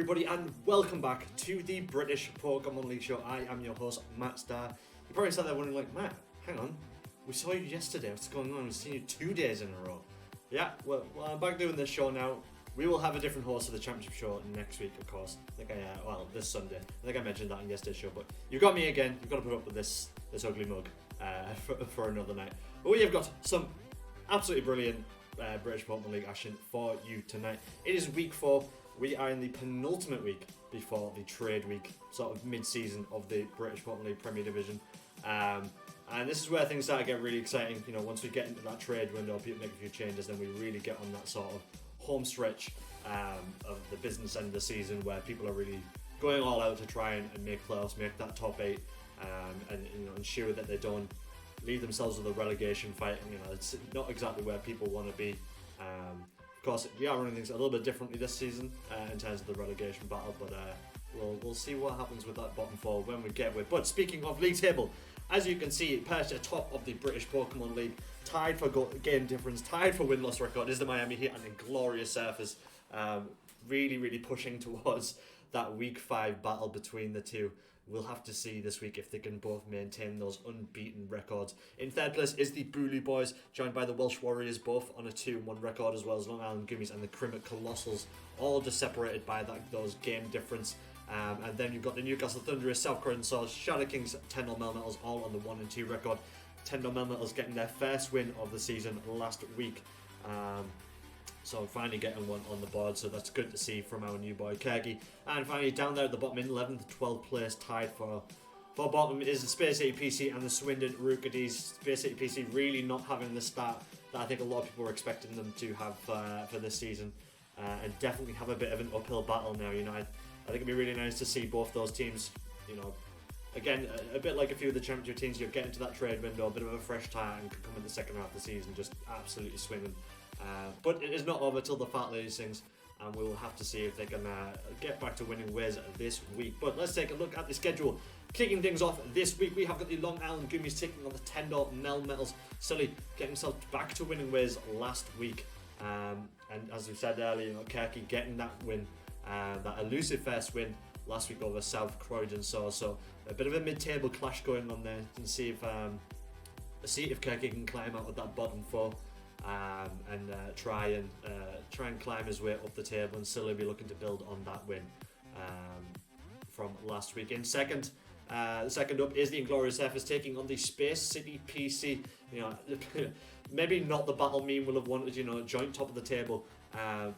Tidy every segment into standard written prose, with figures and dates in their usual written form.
everybody, and welcome back to the British Pokemon League Show. I am your host, Matt Starr. You probably sat there wondering, like, Matt, hang on, we saw you yesterday, what's going on? We've seen you 2 days in a row. Yeah, well, I'm back doing this show now. We will have a different host for the championship show next week, of course. I think this Sunday. I think I mentioned that in yesterday's show, but you got me again. You've got to put up with this ugly mug for another night. But we have got some absolutely brilliant British Pokemon League action for you tonight. It is week 4. We are in the penultimate week before the trade week, sort of mid-season of the British Pokemon League Premier Division. And this is where things start to get really exciting. You know, once we get into that trade window, people make a few changes, then we really get on that sort of home stretch of the business end of the season where people are really going all out to try and make playoffs, make that top 8, and ensure that they don't leave themselves with a relegation fight. You know, it's not exactly where people want to be. Of course, we are running things a little bit differently this season in terms of the relegation battle, but we'll see what happens with that bottom 4 when we get with. But speaking of league table, as you can see, perched at the top of the British Pokemon League, tied for game difference, tied for win-loss record, is the Miami Heat and Inglorious Surfers. Really pushing towards that week 5 battle between the two. We'll have to see this week if they can both maintain those unbeaten records. In third place is the Bulu Boys, joined by the Welsh Warriors, both on a 2-1 record, as well as Long Island Goomys and the Crymych Colossals, all just separated by those game difference. And then you've got the Newcastle Thunderers, South Colossals, ShadowKings, Tendo Melmetals, all on the 1 and 2 record. Tendo Melmetals getting their first win of the season last week. So finally getting one on the board, so that's good to see from our new boy Crymych. And finally down there at the bottom in 11th to 12th place, tied for bottom, is the Space City PC and the Swindon Rookies. Space City PC really not having the start that I think a lot of people were expecting them to have for this season, and definitely have a bit of an uphill battle now. You know, I think it'd be really nice to see both those teams, you know, again, a bit like a few of the championship teams, you're getting to that trade window, a bit of a fresh start, and could come in the second half of the season just absolutely swinging. But it is not over till the fat lady sings, and we will have to see if they can get back to winning ways this week. But let's take a look at the schedule. Kicking things off this week, we have got the Long Island Goomys taking on the Tendo Melmetals. Sully getting himself back to winning ways last week, and as we said earlier, you know, Crymych getting that win, that elusive first win last week over South Croydon. So a bit of a mid-table clash going on there, and see if Crymych can climb out of that bottom 4. And try and climb his way up the table, and still be looking to build on that win from last week. In second up is the Inglorious Surfers taking on the Space City PC. You know, maybe not the battle meme will have wanted, you know, joint top of the table,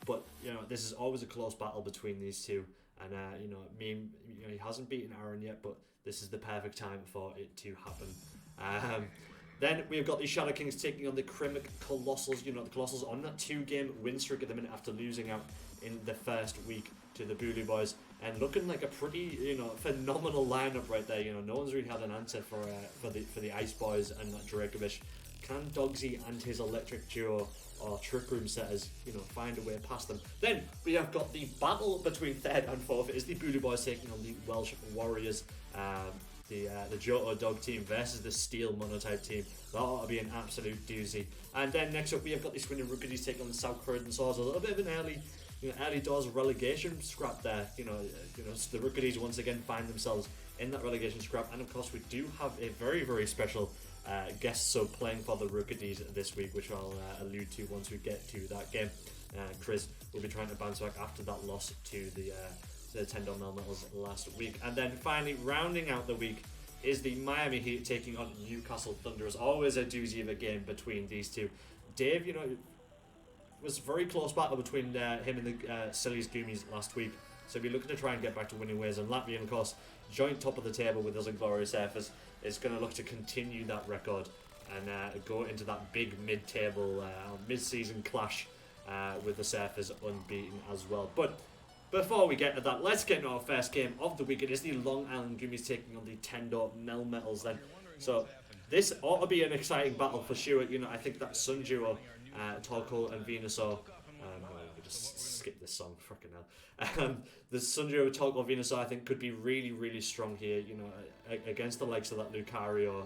but you know, this is always a close battle between these two. And you know, meme, you know, he hasn't beaten Aaron yet, but this is the perfect time for it to happen. Then we've got the ShadowKings taking on the Crymych Colossals. You know, the Colossals on that 2-game win streak at the minute after losing out in the first week to the Bulu Boys, and looking like a pretty, you know, phenomenal lineup right there. You know, no one's really had an answer for the Ice Boys and that Dracovish. Can Dogsy and his electric duo or Trick Room setters, you know, find a way past them? Then we have got the battle between third and fourth. It is the Bulu Boys taking on the Welsh Warriors. The Johto Dog team versus the Steel Monotype team. That ought to be an absolute doozy. And then next up we have got the Swindon Rookies taking on the South Croydon Swords. A little bit of an early doors relegation scrap there. You know, the Rookies once again find themselves in that relegation scrap. And of course we do have a very special guest sub playing for the Rookies this week, which I'll allude to once we get to that game. Chris will be trying to bounce back after that loss to the Tendo Melmetals last week. And then finally, rounding out the week, is the Miami Heat taking on Newcastle Thunderers. Always a doozy of a game between these two. Dave, you know, it was a very close battle between him and the Silly's Goomys last week. So we're looking to try and get back to winning ways. And Latvian, of course, joint top of the table with us Inglorious Surfers, is going to look to continue that record and go into that big mid-table, mid-season clash with the Surfers unbeaten as well. But before we get to that, let's get into our first game of the week. It is the Long Island Goomys taking on the Tendo Melmetals then. So this ought to be an exciting battle for sure. You know, I think that Sun duo, Torkoal and Venusaur, just skip this song, fucking hell. The Sundrio Talco Venusaur I think could be really, really strong here, you know, against the likes of that Lucario,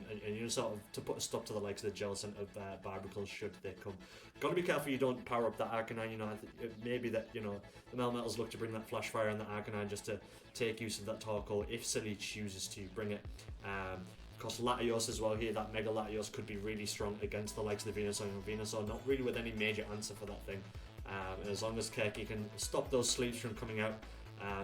and you know, sort of to put a stop to the likes of the Jellicent of Barbicles should they come. Gotta be careful you don't power up that Arcanine, you know, maybe that, you know, the Melmetals look to bring that Flash Fire on the Arcanine just to take use of that Talco if Silly chooses to bring it. Of course, Latios as well here, that Mega Latios could be really strong against the likes of the Venusaur, and Venusaur not really with any major answer for that thing. And as long as Kirky can stop those sleeves from coming out,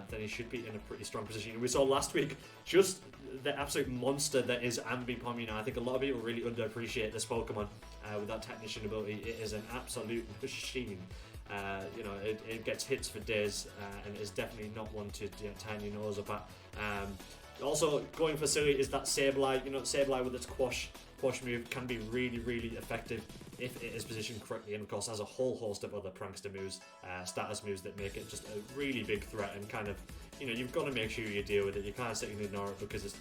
then he should be in a pretty strong position. We saw last week just the absolute monster that is Ambipom. You know, I think a lot of people really underappreciate this Pokemon with that Technician ability. It is an absolute machine. You know, it gets hits for days, and is definitely not one to turn your nose up at. Also, going for Silly is that Sableye. You know, Sableye with its Quash move can be really, really effective if it is positioned correctly, and of course has a whole host of other prankster moves, status moves that make it just a really big threat, and kind of, you know, you've got to make sure you deal with it. You can't sit and ignore it because it's,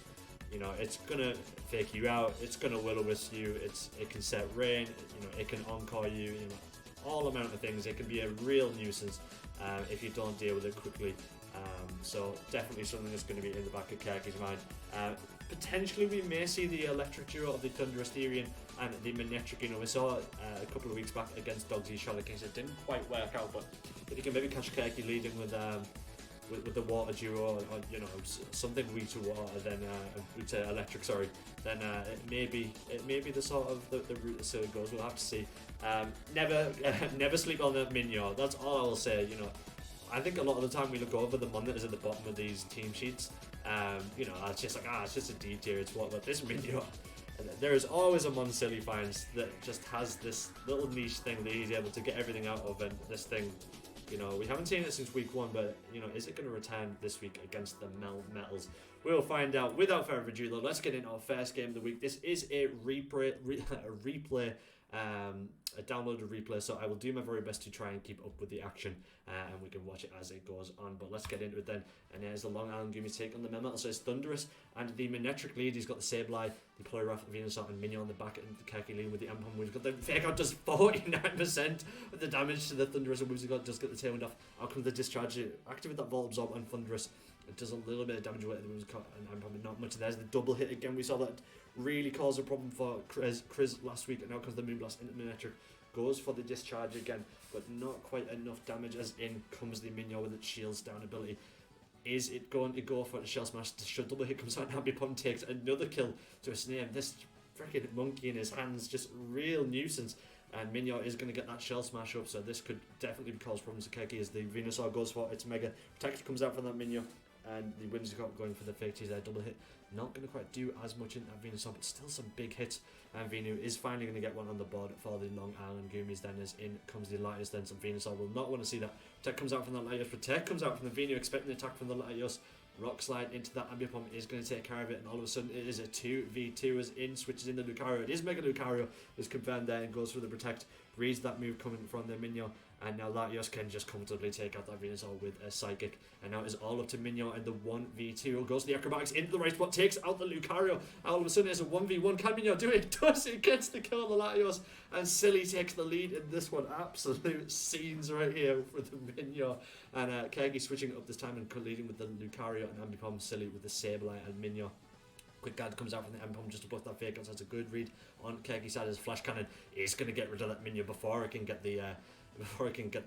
you know, it's gonna fake you out, it's gonna will-o-wisp you, it can set rain, you know, it can encore you, you know, all amount of things. It can be a real nuisance if you don't deal with it quickly. So definitely something that's going to be in the back of Kirky's mind. Potentially we may see the electric duo of the Thundurus Therian and the Manectric. You know, we saw a couple of weeks back against Dogsy ShadowKings. It didn't quite work out, but if you can maybe catch Kirky leading with the water duo, or you know, something weak to water, then weak to electric, sorry, then it may be the sort of the route that Silly goes. We'll have to see. Never sleep on the Minior. That's all I will say. You know, I think a lot of the time we look over the monitors at the bottom of these team sheets. You know, it's just like, it's just a D tier. It's what this Minior. There is always a Mon Silly finds that just has this little niche thing that he's able to get everything out of, and this thing, you know, we haven't seen it since week 1, but, you know, is it going to return this week against the Melmetals? We'll find out. Without further ado, though, let's get into our first game of the week. This is a replay, a downloaded replay, so I will do my very best to try and keep up with the action, and we can watch it as it goes on. But let's get into it then. And there's the Long Island Goomys take on the Melmetal. So it's Thundurus and the Manectric lead. He's got the Sableye, the Poliwrath, Venusaur, and Minion on the back, and the Kirky lead with the Ambipom. We've got the Fake Out does 49% of the damage to the Thundurus, and Woozy does get the Tailwind off. Out comes the Discharge. Activate that Volt Absorb on Thundurus. It does a little bit of damage away to the Woozy and Ambipom, not much. There's the double hit again. We saw that really caused a problem for Chris last week, and now comes the Moonblast into Manectric. Goes for the Discharge again, but not quite enough damage, as in comes the Minion with its Shields Down ability. Is it going to go for the Shell Smash? The double hit comes out, and Ambipom takes another kill to his name. This freaking monkey in his hands, just real nuisance. And Minion is going to get that Shell Smash up, so this could definitely cause problems to Kirky as the Venusaur goes for its Mega Protect, comes out from that Minion, and the Whimsicott going for the fake tease there, double hit. Not going to quite do as much in that Venusaur, but still some big hits. And Venu is finally going to get one on the board for the Long Island Goomys. Then as in comes the Latios, then some Venusaur will not want to see that. Protect comes out from that Latios, Protect comes out from the Venu, expecting an attack from the Latios. Rock Slide into that Ambipom is going to take care of it, and all of a sudden it is a 2v2 as in switches in the Lucario. It is Mega Lucario, is confirmed there, and goes for the Protect. Reads that move coming from the Minion, and now Latios can just comfortably take out that Venusaur with a Psychic. And now it is all up to Minion in the 1v2. Goes to the Acrobatics into the right spot, takes out the Lucario. All of a sudden it's a 1v1. Can Minion do it? Does it? Gets the kill on the Latios, and Silly takes the lead in this one. Absolute scenes right here for the Minion. And Kirky switching up this time and leading with the Lucario, and Ambipom Silly with the Sableye and Minion. Quick Guard comes out from the Ambipom just above that Fake Out, so that's a good read on Kirky's side. As Flash Cannon is going to get rid of that Minion before it can get the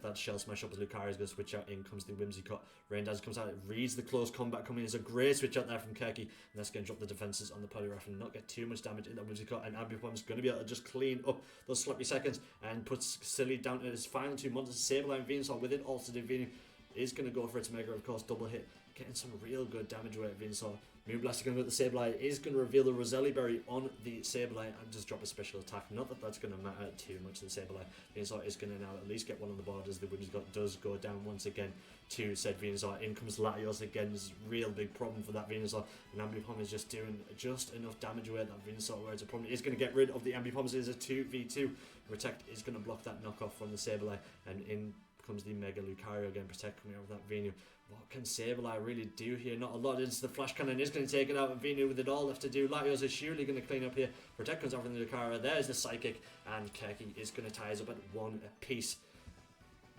that Shell Smash up, as Lucario's going to switch out. In comes the Whimsicott. Rain Dance comes out, it reads the close combat coming. It's a great switch out there from Kirky, and that's going to drop the defenses on the Poliwrath and not get too much damage in that Whimsicott. And Ambipom's going to be able to just clean up those sloppy seconds and puts Silly down to his final 2 monsters. Sableye and Venusaur with it. Also, Venu is going to go for its Mega, of course, double hit, getting some real good damage away at Venusaur. Moonblast going to go with the Sableye, is going to reveal the Roselli Berry on the Sableye and just drop a special attack. Not that that's going to matter too much to the Sableye. Venusaur is going to now at least get one on the board, as the Whimsicott does go down once again to said Venusaur. In comes Latios again. This is a real big problem for that Venusaur, and Ambipom is just doing just enough damage away at that Venusaur where it's a problem. It is going to get rid of the Ambipom. It is a 2v2. Protect is going to block that knockoff from the Sableye, and in comes the Mega Lucario again. Protect coming out of that Venu. What can Sableye really do here? Not a lot. It's the Flash Cannon is going to take it out, and Venu with it all left to do. Latios is surely going to clean up here. Protect comes out from the Lucario. There's the Psychic, and Kirky is going to tie us up at 1 apiece.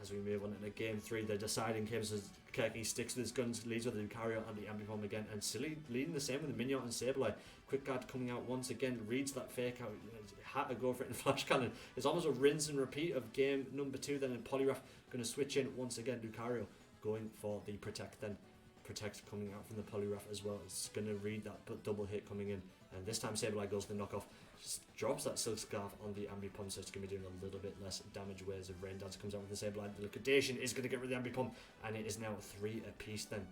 as we move on into game 3. The deciding games as Crymych sticks with his guns, leads with the Lucario and the Ambipom again, and Silly leading the same with the Minion and Sableye. Quick Guard coming out once again, reads that fake out, had to go for it in Flash Cannon. It's almost a rinse and repeat of game number 2 then, and Poliwrath going to switch in once again. Lucario going for the Protect then. Protect coming out from the Poliwrath as well. It's going to read that double hit coming in, and this time Sableye goes the knockoff. Just drops that Silk Scarf on the Ambipom, so it's going to be doing a little bit less damage. Whereas if Rain Dance comes out with the Sableye, the Liquidation is going to get rid of the Ambipom, and it is now 3 apiece then.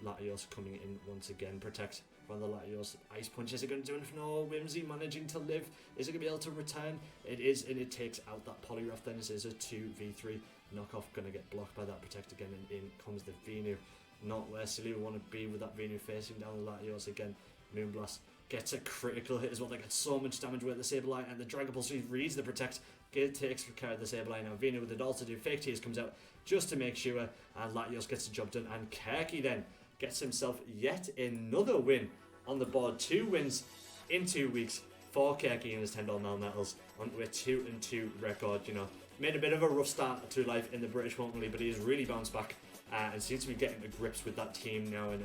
Latios coming in once again. Protect from the Latios. Ice Punch, is it going to do anything? No. Whimsy managing to live. Is it going to be able to return? It is, and it takes out that Poliwrath then. This is a 2v3 knockoff, going to get blocked by that Protect again, and in comes the Venu. Not where Silly would want to be with that Venu facing down the Latios again. Moonblast gets a critical hit as well. They get so much damage with the Sableye, and the Dragon Pulse reads the Protect. Takes care of the Sableye now. Venu with it also do. Fake Tears comes out just to make sure, and Latios gets the job done. And Crymych then gets himself yet another win on the board. 2 wins in 2 weeks for Crymych and his Tendo Melmetals onto a 2-2 record. You know, made a bit of a rough start to life in the British Open League, but he's really bounced back and seems to be getting to grips with that team now. And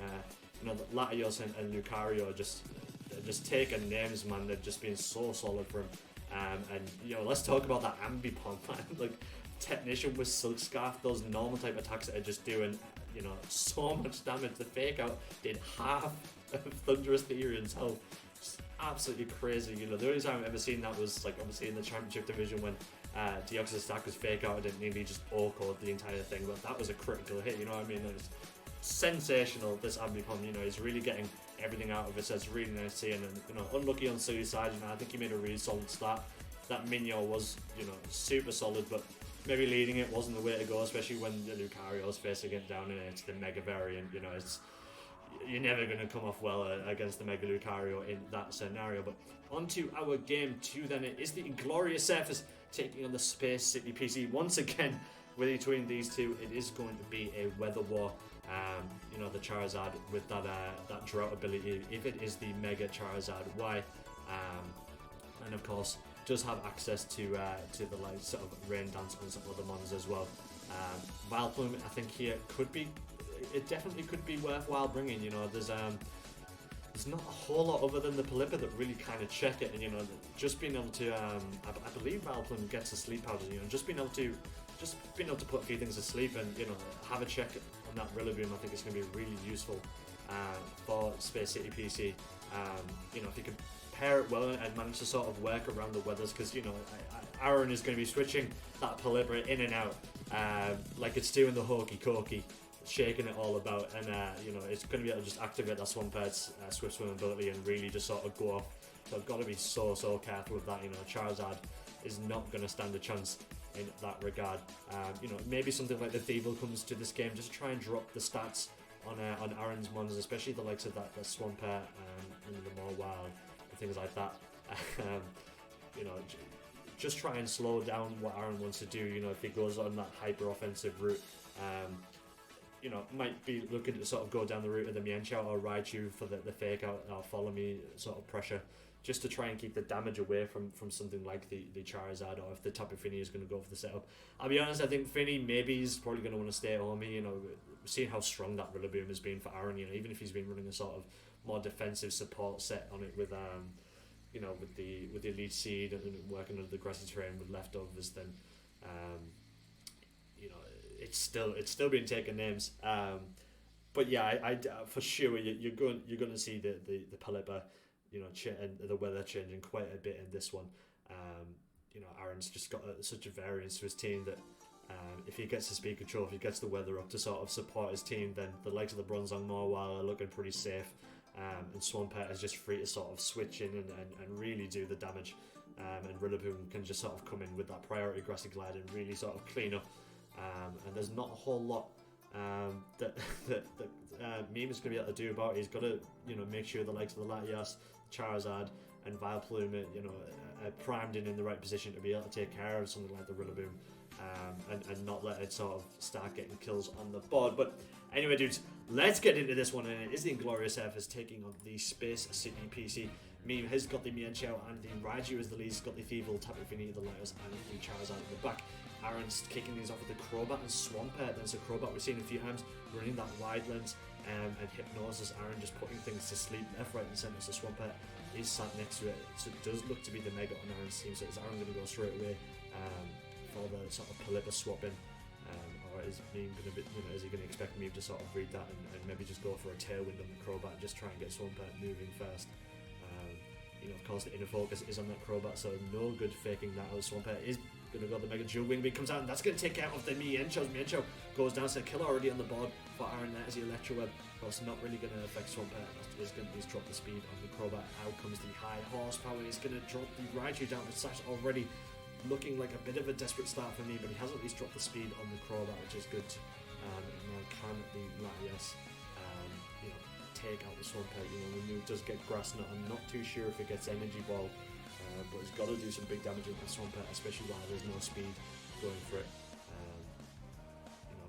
you know, Latios and Lucario just taking names, man. They've just been so solid for him. And you know, let's talk about that Ambipom, man. Like, Technician with Silk Scarf, those normal type attacks that are just doing, you know, so much damage. The fake out did half of Thunderous Theory and health. Just absolutely crazy. You know, the only time I've ever seen that was like obviously in the Championship division when Deoxys stack was fake out and nearly just all-code the entire thing, but that was a critical hit, you know what I mean? It was sensational, this Ambipom. You know, he's really getting everything out of it, so it's really nice seeing. And you know, unlucky on Sui's side, you know, I think he made a really solid start. That Minion was, you know, super solid, but maybe leading it wasn't the way to go, especially when the Lucario's facing it down and it's the Mega variant. You know, you're never going to come off well against the Mega Lucario in that scenario. But on to our game 2 then. It is the Inglorious Surfers taking on the Space City PC. Once again, between these two, it is going to be a weather war. You know, the Charizard with that drought ability, if it is the Mega Charizard Y, and of course does have access to the like sort of Rain Dance on some other mons as well. Vileplume, I think here it definitely could be worthwhile bringing. You know, there's not a whole lot other than the Pelipper that really kind of check it, and you know, just being able to I believe Vileplume gets a sleep powder. You know, just being able to put a few things to sleep and, you know, have a check on that Rillaboom, I think it's going to be really useful for Space City PC. You know, if you can pair it well and manage to sort of work around the weathers, because, you know, Aaron is going to be switching that Pelipper in and out like it's doing the hokey cokey, shaking it all about, and you know, it's going to be able to just activate that Swampert's Swift Swim ability and really just sort of go off. So I've got to be so careful with that. You know, Charizard is not going to stand a chance in that regard. You know, maybe something like the Thievul comes to this game just to try and drop the stats on Aaron's mons, especially the likes of that Swampert and the more wild and things like that. You know, just try and slow down what Aaron wants to do. You know, if he goes on that hyper offensive route, you know, might be looking to sort of go down the route of the Mienshao or Raichu for the fake out or follow me sort of pressure, just to try and keep the damage away from something like the Charizard, or if the Tapu Fini is going to go for the setup. I'll be honest, I think Fini maybe is probably going to want to stay at home. You know, seeing how strong that Rillaboom has been for Aaron, you know, even if he's been running a sort of more defensive support set on it with you know, with the Elite Seed and working under the grassy terrain with leftovers, then you know, it's still being taken names. But yeah, I for sure you're going to see the Pelipper, you know, and the weather changing quite a bit in this one. You know, Aaron's just got such a variance to his team that if he gets the speed control, if he gets the weather up to sort of support his team, then the likes of the Bronzong Mawile are looking pretty safe. And Swampert is just free to sort of switch in and really do the damage. And Rillaboom can just sort of come in with that priority Grassy Glide and really sort of clean up. And there's not a whole lot that Meme is going to be able to do about it. He's got to, you know, make sure the likes of the Latias, Charizard, and Vileplume, you know, are primed in the right position to be able to take care of something like the Rillaboom, and not let it sort of start getting kills on the board. But anyway, dudes, let's get into this one, and it is the Inglorious Surfers taking on the Space City PC. Meme has got the Mienshao and the Raichu as the leads, got the Thievul, Tapu Fini, the Latios, and the Charizard in the back. Aaron's kicking things off with the Crobat and Swampert. Then so Crobat we've seen a few times running that wide lens and Hypnosis. Aaron just putting things to sleep left, right and centre. So Swampert is sat next to it. So it does look to be the Mega on Aaron's team. So is Aaron going to go straight away for the sort of Pelipper swapping? Or is Meme going to be, is he going to expect Meme to sort of read that and maybe just go for a tailwind on the Crobat and just try and get Swampert moving first? Of course, the inner focus is on that Crobat, so no good faking that out. Swampert is going to go the Mega Dual Wing Beam comes out, and that's going to take out of the Mienshao. Mienshao goes down, so kill already on the board for Aaron there as the Electro Web. Of course, not really going to affect Swampert. He's going to drop the speed on the Crobat. Out comes the high horsepower. He's going to drop the Raichu down. It's already looking like a bit of a desperate start for me, but he has at least dropped the speed on the Crobat, which is good. Now can the Latias take out the Swampert? When he does get Grass Knot, I'm not too sure if it gets Energy Ball, but he's got to do some big damage with the Swampert, especially while there's no speed going for it.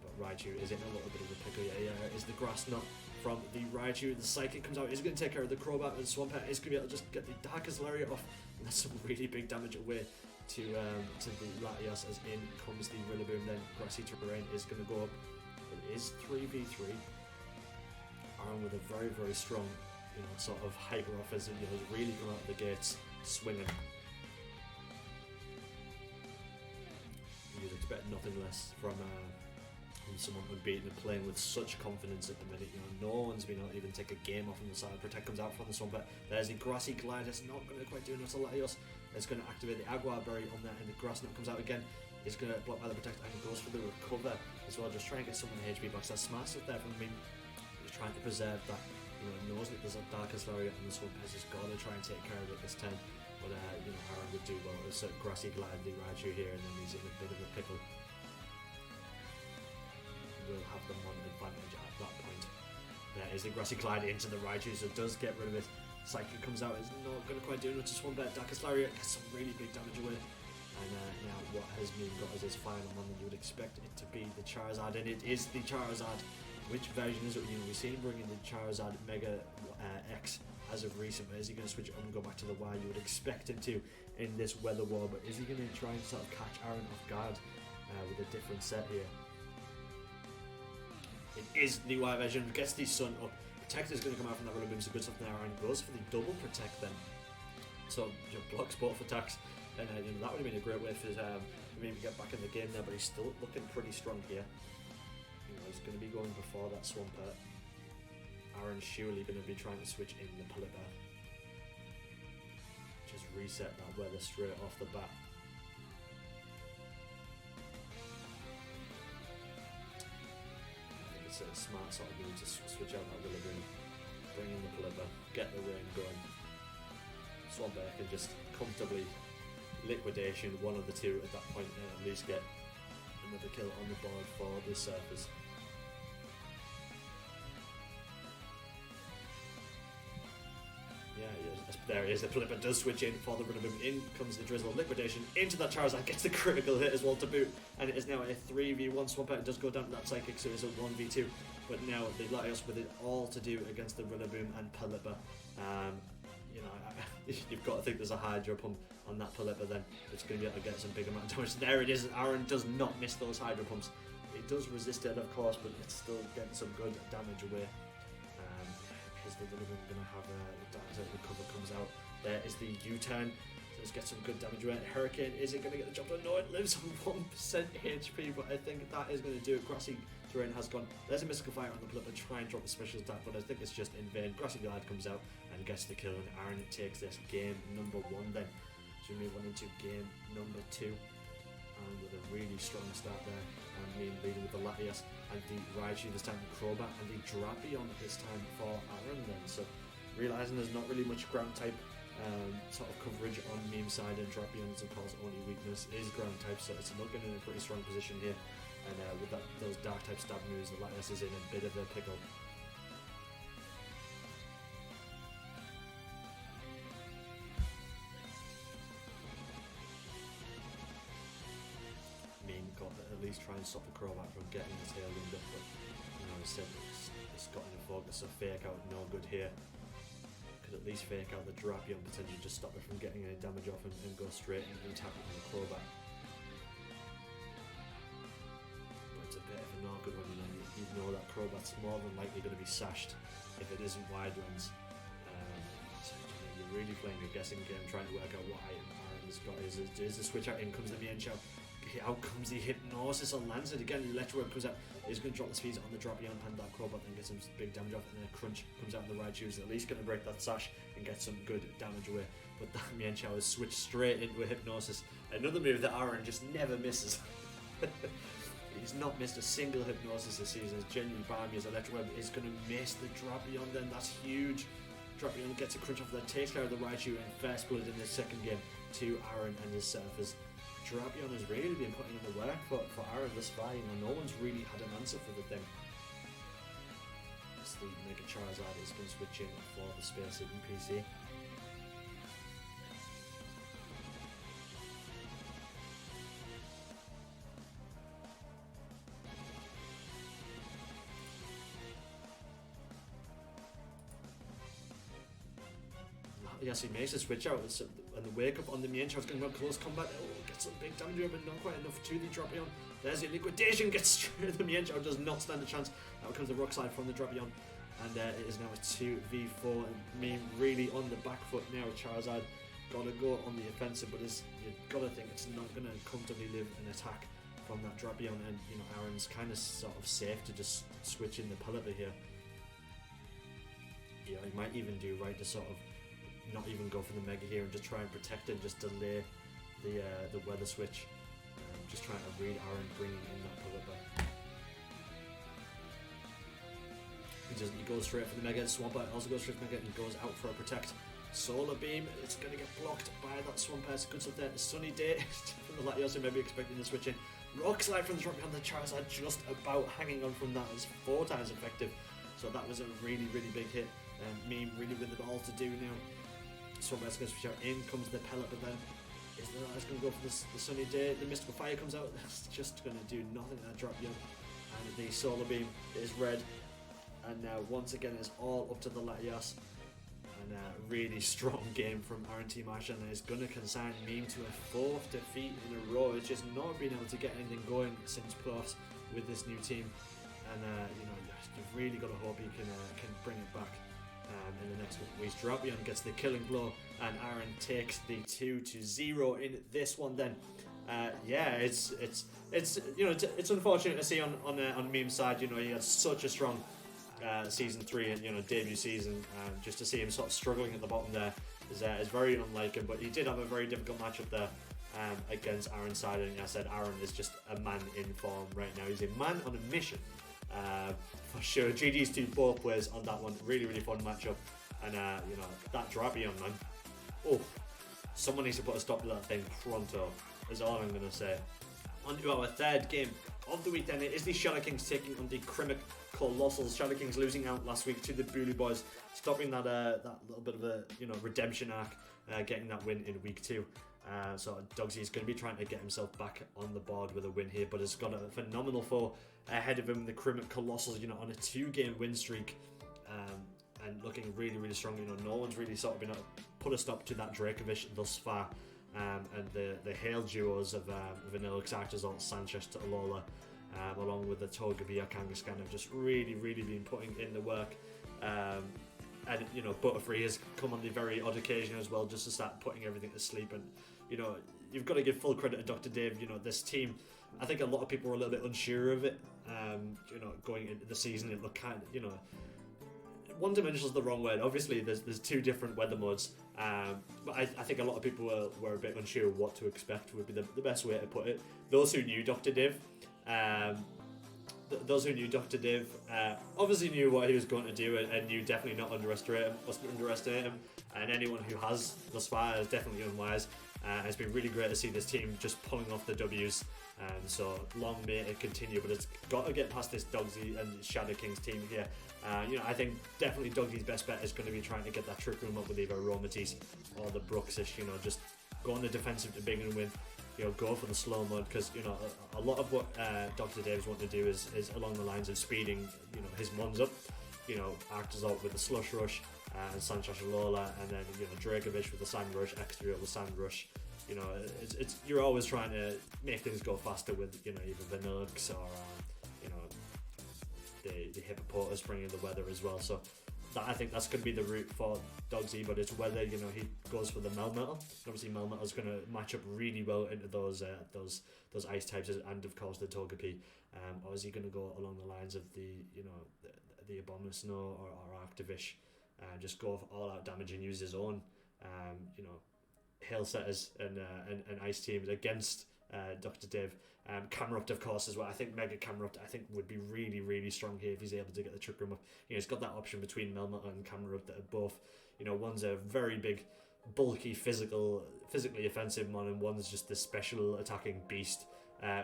But Raichu is in a little bit of a pickle. Yeah, is the Grass Knot from the Raichu. The Psychic comes out, is going to take care of the Crobat, and Swampert is going to be able to just get the Darkest Lariat off, and that's some really big damage away to the Latias, as in comes the Rillaboom. Then Grassy Terrain is going to go up. It is 3v3. Aaron with a very, very strong, sort of hyper offense, and really come out of the gates swinging. You'd expect nothing less from someone unbeaten and playing with such confidence at the minute. No one's been able to even take a game off on the side. Protect comes out from the Swampert. There's the Grassy Glide. It's not going to quite do enough to Latios. It's going to activate the Agua Berry on there, and the Grass Knot comes out again. It's going to block by the Protect and goes for the Recover as well. Just try and get someone HP back. So that's smart stuff there from me. He's trying to preserve that. Knows that there's a Darkest Lariat and the Swampert has got to try and take care of it this time. But Aaron would do well. It's a Grassy Glide, the Raichu here, and then he's in a bit of a pickle. Will have the Mon advantage at that point. There is the Grassy Glide into the Raichu, so it does get rid of it. Psychic comes out, is not going to quite do enough to Swampert. Darkest Lariat gets some really big damage away. And now what has Meme got as his final one? You would expect it to be the Charizard, and it is the Charizard. Which version is it? We've seen him bring in the Charizard Mega X as of recent, but is he going to switch it on and go back to the Y? You would expect him to in this weather war, but is he going to try and sort of catch Aaron off guard with a different set here? It is the Y version, gets the Sun up. Protect is going to come out from that Rillaboom, so good stuff now. Aaron goes for the double Protect then. So blocks both attacks, and that would have been a great way for him to get back in the game there, but he's still looking pretty strong here. He's going to be going before that Swampert. Aaron's surely going to be trying to switch in the Pelipper. Just reset that weather straight off the bat. I think it's a smart sort of move to switch out that Rillaboom, bring in the Pelipper, get the rain going. Swampert can just comfortably liquidation one of the two at that point and at least get another kill on the board for the Surfers. There he is, the Pelipper does switch in for the Rillaboom. In comes the Drizzle, liquidation into that Charizard, gets the critical hit as well to boot, and it is now a 3v1. Swampert does go down to that Psychic, so it's a 1v2, but now the Latios with it all to do against the Rillaboom and Pelipper. You've got to think there's a Hydro Pump on that Pelipper, then it's going to be able to get some big amount of damage. There it is, Aaron does not miss those Hydro Pumps. It does resist it, of course, but it's still getting some good damage away. Is the Rillaboom going to have the Recover comes out. There is the U-turn, so let's get some good damage away. Hurricane, is it going to get the job done? No, it lives on 1% HP, but I think that is going to do it. Grassy Terrain has gone. There's a Mystical Fire on the Pelipper, try and drop the special attack, but I think it's just in vain. Grassy Glide comes out and gets the kill, and Aaron takes this game number 1 then. So we move on into game number 2. And with a really strong start there, and Meme leading with the Latias and the Raichu this time, the Crobat and the Drapion this time for Aaron then. So realising there's not really much ground type sort of coverage on Meme's side, and Drapion's of course only weakness is ground type, so it's looking in a pretty strong position here. And with those dark type stab moves, the Latias is in a bit of a pickle. At least try and stop the Crobat from getting the tailwind up, but I said it's got in focus, so fake out no good here. Could at least fake out the Drapion, potentially just stop it from getting any damage off and go straight and tap it on the Crobat. know that Crobat's more than likely going to be sashed if it isn't Widelands. So you're really playing a guessing game, trying to work out what item Aaron has got. Is the switch out? In comes the Mienshao. Out comes the Hypnosis on lands it again. The Electro Web comes out. He's going to drop the speeds on the Drapion, and that Crobat then gets some big damage off. And then a Crunch comes out in the Raichu. Is at least going to break that sash and get some good damage away. But that Mienshao is switched straight into a Hypnosis. Another move that Aaron just never misses. He's not missed a single Hypnosis this season. It's genuinely balmy. His Electro Web is going to miss the Drapion. Then that's huge. Drapion gets a Crunch off that, takes care of the Raichu, and first bullet in the second game to Aaron and his Surfers. Drapion has really been putting in the work for Aaron this far. You know, no one's really had an answer for the thing. As the Mega Charizard is going to switch in for the Space Eating PC. Yes, he makes a switch out, and the wake up on the Mienshao is going to go close combat. Oh, gets some big damage, but not quite enough to the Drapion. There's the liquidation, gets straight. The Mienshao does not stand a chance. Out comes the Rock Slide from the Drapion, and it is now a 2v4. And Meme really on the back foot now. Charizard got to go on the offensive, but you've got to think it's not going to comfortably live an attack from that Drapion. And you know, Aaron's kind of sort of safe to just switch in the Pelipper here. Yeah, he might even do right to sort of not even go for the Mega here and just try and protect it, just delay the weather switch. Just trying to read Aaron bringing in that Pelipper. He goes straight for the Mega. Swampert also goes straight for the Mega and goes out for a protect. Solar Beam, it's going to get blocked by that Swampert. It's good stuff there. Sunny Day from the Latios, maybe expecting the switch in. Rock Slide from the Drapion. The Charizard just about hanging on from that. It's 4 times effective. So that was a really, really big hit. Meme really with it all to do now. Swampert's going to switch out. In comes the Pelipper then. Is the Latios going to go for the Sunny Day? The Mystical Fire comes out. That's just going to do nothing to that Drapion. And the Solar Beam is red. And now once again it's all up to the Latios. And a really strong game from Aaron Team Ash, and is going to consign Meme to a 4th defeat in a row. It's just not been able to get anything going since playoffs with this new team. And you know, you've really got to hope he can bring it back in the next couple of weeks. Drapion gets the killing blow, and Aaron takes the 2-0 in this one. Then, yeah, it's you know, it's unfortunate to see on Meme's side. You know, he had such a strong season 3 and, you know, debut season. Just to see him sort of struggling at the bottom there is very unlike him. But he did have a very difficult matchup there against Aaron's side, and I said Aaron is just a man in form right now. He's a man on a mission. For sure, GG's to both players on that one. Really, really fun matchup. And you know, that Drapion, man. Oh, someone needs to put a stop to that thing pronto, is all I'm going to say. On to our third game of the week then. It is the ShadowKings taking on the Crymych Coalossals. ShadowKings losing out last week to the Bulu Boys, stopping that little bit of a, you know, redemption arc, getting that win in week 2. So Dogsy is going to be trying to get himself back on the board with a win here, but has got a phenomenal foe ahead of him, the Crymych Colossals, you know, on a 2-game win streak, and looking really, really strong. You know, no one's really sort of been able to put a stop to that Dracovish thus far. And the Hail duos of Vanilla Xarxazalt, Sanchez to Alola, along with the Togepi Kangaskhan, have just really, really been putting in the work. And, you know, Butterfree has come on the very odd occasion as well, just to start putting everything to sleep. And, you know, you've got to give full credit to Dr. Dave. You know, this team, I think a lot of people were a little bit unsure of it. You know, going into the season, it looked kind of, you know, one-dimensional is the wrong word. Obviously, there's 2 different weather modes. But I think a lot of people were a bit unsure what to expect, would be the best way to put it. Those who knew Dr. Div, obviously knew what he was going to do, and knew definitely not underestimate him. And anyone who has thus far is definitely unwise. It's been really great to see this team just pulling off the W's. So long may it continue, but it's got to get past this Dogsy and ShadowKings team here. You know, I think definitely Dogsy's best bet is going to be trying to get that Trick Room up with either Aromatisse or the Bruxish. You know, just go on the defensive to big and win. You know, go for the slow mode, because, you know, a lot of what Dr. Dave's want to do is along the lines of speeding, you know, his mons up. You know, Arctozolt with the Slush Rush, and Sanchez Alola, and then, you know, Dracovish with the Sand Rush, Extra with the Sand Rush. You know, it's you're always trying to make things go faster with, you know, either Vanillux or you know, the Hippopotamus bringing the weather as well. So I think that's going to be the route for Dogsy, but it's whether he goes for the Melmetal. Obviously, Melmetal is going to match up really well into those ice types, and of course the Togepi. Or is he going to go along the lines of the Abomasnow or Arctivish, just go for all out damage and use his own hail setters and ice teams against Dr. Dave. Camerupt, of course, as well. I think Mega Camerupt would be really, really strong here if he's able to get the Trick Room up. He's got that option between Melmetal and Camerupt that are both, one's a very big, bulky, physically offensive mon, and one's just the special attacking beast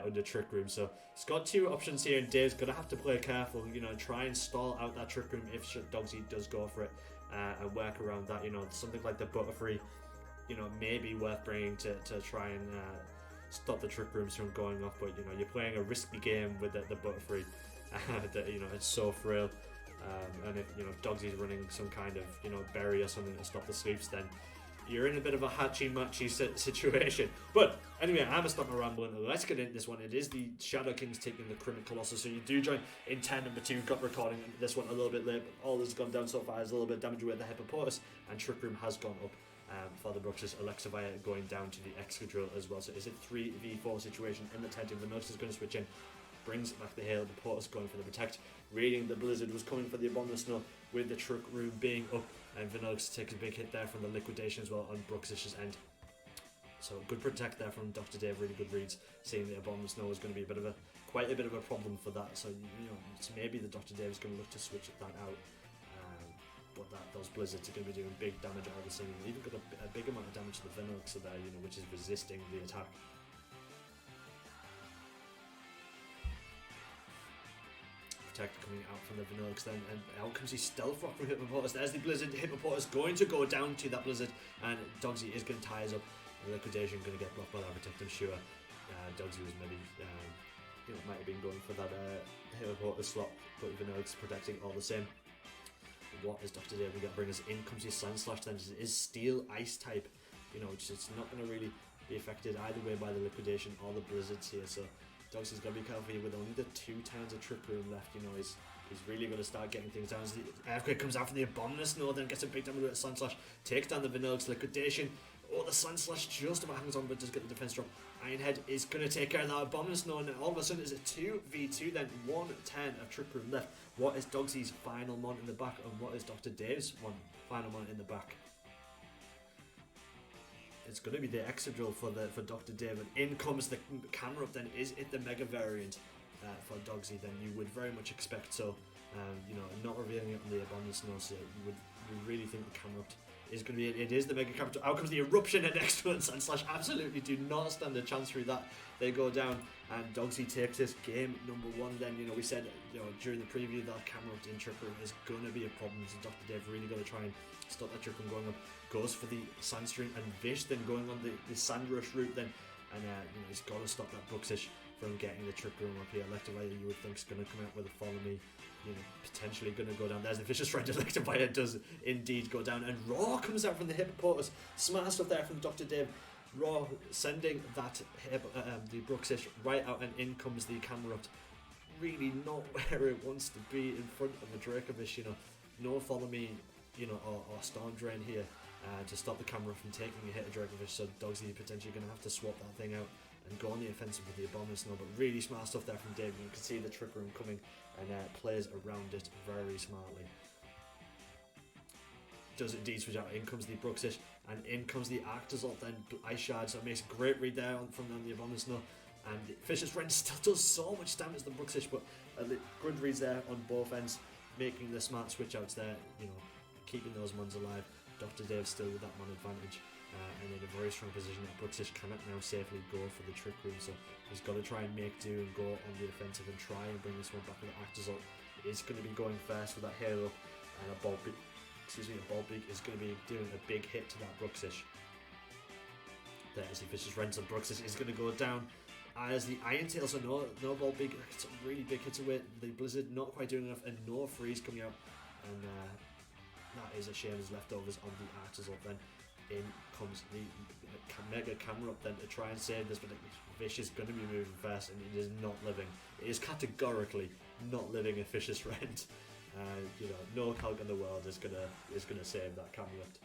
under Trick Room. So he's got two options here, and Dave's going to have to play careful, try and stall out that Trick Room if Dogsy does go for it, and work around that. Something like the Butterfree, may be worth bringing to try and stop the Trick Rooms from going off, but you're playing a risky game with the Butterfree. That it's so frail, and if Dogsy's running some kind of berry or something to stop the sweeps, then you're in a bit of a hatchy-matchy situation. But anyway, I'm gonna stop my rambling. Let's get into this one. It is the ShadowKings taking the Crymych Colossals. So you do join in 10 number 2. Got recording this one a little bit late, but all that's gone down so far is a little bit of damage with the Hippopotamus, and Trick Room has gone up. For the Bruxas, Alexavia going down to the Excadrill as well. So is it 3v4 situation in the tent? And Vanux is going to switch in, brings back the hail. The Portus going for the protect. Reading the Blizzard was coming for the Abomasnow with the Trick Room being up, and Vanux takes a big hit there from the liquidation as well on Bruxish's end. So good protect there from Dr. Dave. Really good reads. Seeing the Abomasnow was going to be quite a bit of a problem for that. So it's maybe the Dr. Dave is going to look to switch that out. But those Blizzards are going to be doing big damage all the same. Even got a big amount of damage to the Venox there, which is resisting the attack. Protect coming out from the Venox then, and out comes the Stealth Rock from Hippopotamus. There's the Blizzard. Hippopotamus going to go down to that Blizzard, and Dogsy is going to tie us up. The Liquidation going to get blocked by that Protect, I'm sure. Dogsy was maybe, might have been going for that Hippopotamus slot, but Venox protecting all the same. What is Dr. Dave going to bring us? In comes his Sandslash, then it is Steel Ice type, which it's not going to really be affected either way by the Liquidation or the Blizzards here. So Dogsy's got to be careful here with only the 2 turns of Trick Room left. He's really going to start getting things down. As the Earthquake comes out from the Abomasnow, then gets a big damage with a Sandslash, takes down the Vanilluxe. Liquidation. Oh, the Sandslash just about hangs on, but does get the defense drop. Ironhead is going to take care of that Abomasnow, and all of a sudden it's a 2v2 then, 1/10 of Trick Room left. What is Dogsy's final mon in the back, and what is Dr. Dave's final mon in the back? It's going to be the Excadrill for Dr. Dave, and in comes the Camerupt. Then is it the Mega variant for Dogsy? Then you would very much expect so. Not revealing it on the Abomasnow, so you really think the Camerupt is going to be it. It is the Mega Camerupt. Out comes the Eruption, and Excellent Sandslash absolutely do not stand a chance through that. They go down, and Dogsy takes this game number 1. Then we said during the preview that Camerupt in Trick Room is going to be a problem. So Dr. Dave really got to try and stop that Trick Room going up. Goes for the Sandstream, and Vish then going on the Sand Rush route then, and he's got to stop that Bruxish from getting the Trick Room up here. Electivire, you would think, is going to come out with a Follow Me. Potentially going to go down. There's the Vicious Friend. Electivire does indeed go down, and Raw comes out from the Hippopotamus. Smart stuff there from Dr. Dave. Raw sending that the Bruxish right out, and in comes the Camerupt. Really not where it wants to be in front of the Dracovish. No Follow Me, or Storm Drain here to stop the Camerupt from taking a hit of Dracovish. So Dogsy potentially going to have to swap that thing out and go on the offensive with the Abomasnow. But really smart stuff there from Dave. You can see the Trick Room coming, and plays around it very smartly. Does indeed switch out. In comes the Bruxish, and in comes the Arctozolt, then Ice Shard. So it makes a great read there from the Abomasnow. And the Vicious Friend still does so much damage to the Bruxish, but good reads there on both ends, making the smart switch outs there, keeping those mons alive. Dr. Dave still with that mon advantage, and in a very strong position. That Bruxish cannot now safely go for the Trick Room, so he's got to try and make do and go on the offensive and try and bring this one back with the Arctozolt. Is going to be going first with that Halo, and a Bulbeak is going to be doing a big hit to that Bruxish. There's the Vicious Friend, so Bruxish is going to go down. As the Iron Tail, so no Bulbeak, it's a really big hits away. The Blizzard not quite doing enough, and no Freeze coming out, and that is a shame. As leftovers on the Arctozolt. Then in comes the Mega Camerupt then to try and save this, but Vish is going to be moving fast, and it is not living. It is categorically not living a Fisher's Rent. You know, no calc in the world is gonna save that Camelot.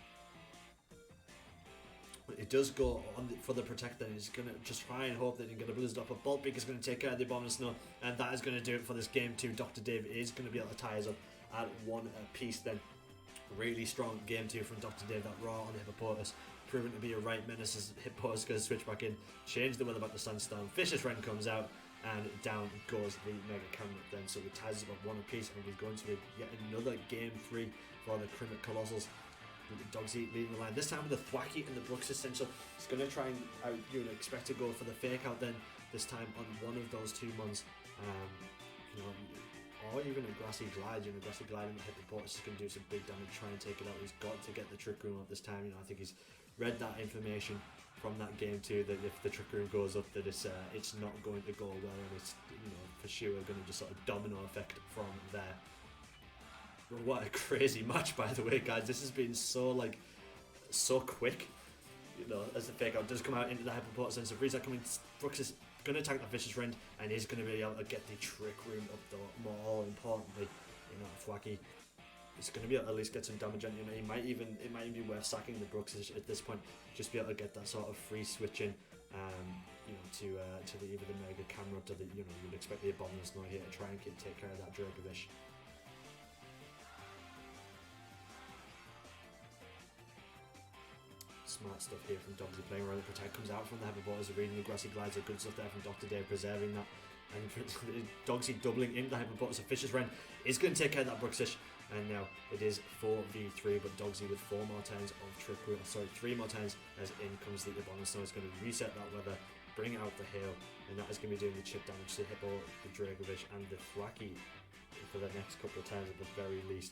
But it does go on for the Protect, then he's going to just try and hope that he can get a Blizzard up. A Bolt Beak is going to take care of the Abominable Snow, and that is going to do it for this game 2. Dr. Dave is going to be able to tie us up at 1 apiece then. Really strong game 2 from Dr. Dave. That Raw on the Hippopotamus, proving to be a right menace as Hippopotamus going to switch back in, change the weather back to Sandstone. Fisher's Wren comes out, and down goes the Mega Camelot then. So it ties us up at 1 apiece, and we're going to be yet another game 3 for the Crymych Colossals. Dogsy leading the line, this time with the Thwacky and the Bruxis, so he's going to try and you would expect to go for the fake out then, this time on one of those 2 months, you know, or even a Grassy Glide. You know, Grassy Glide and the Hippopotamus is going to do some big damage, try and take it out. He's got to get the Trick Room up this time. You know, I think he's read that information from that game too, that if the Trick Room goes up, that it's not going to go well, and it's, you know, for sure going to just sort of domino effect from there. What a crazy match, by the way, guys. This has been so quick, you know, as the fake out does come out into the Hippopotamus, and so Frieza coming. Brooks is going to attack the Fisher's Rend, and he's going to be able to get the Trick Room up, though. More importantly, you know, Thwacky is going to be able to at least get some damage on. You know, it might even be worth sacking the Brooks at this point, just be able to get that sort of free switching, you know, to the either the Mega Camera, to the, you know, you'd expect the Abominable Snow here to try and take care of that Dracovish. Smart stuff here from Dogsy playing around. The Protect comes out from the Hippopotamus, reading the Grassy Glides, are good stuff there from Dr. Dave, preserving that. And Dogsy doubling into the Hippopotamus. Fisher's Wren is going to take care of that Bruxish, and now it is 4v3, but Dogsy with 4 more turns of Trick Room, sorry, 3 more turns, as in comes the Abominable Snow. Is going to reset that weather, bring out the hail, and that is going to be doing the chip damage to the Hippo, the Dracovish, and the Thwacky for the next couple of turns at the very least.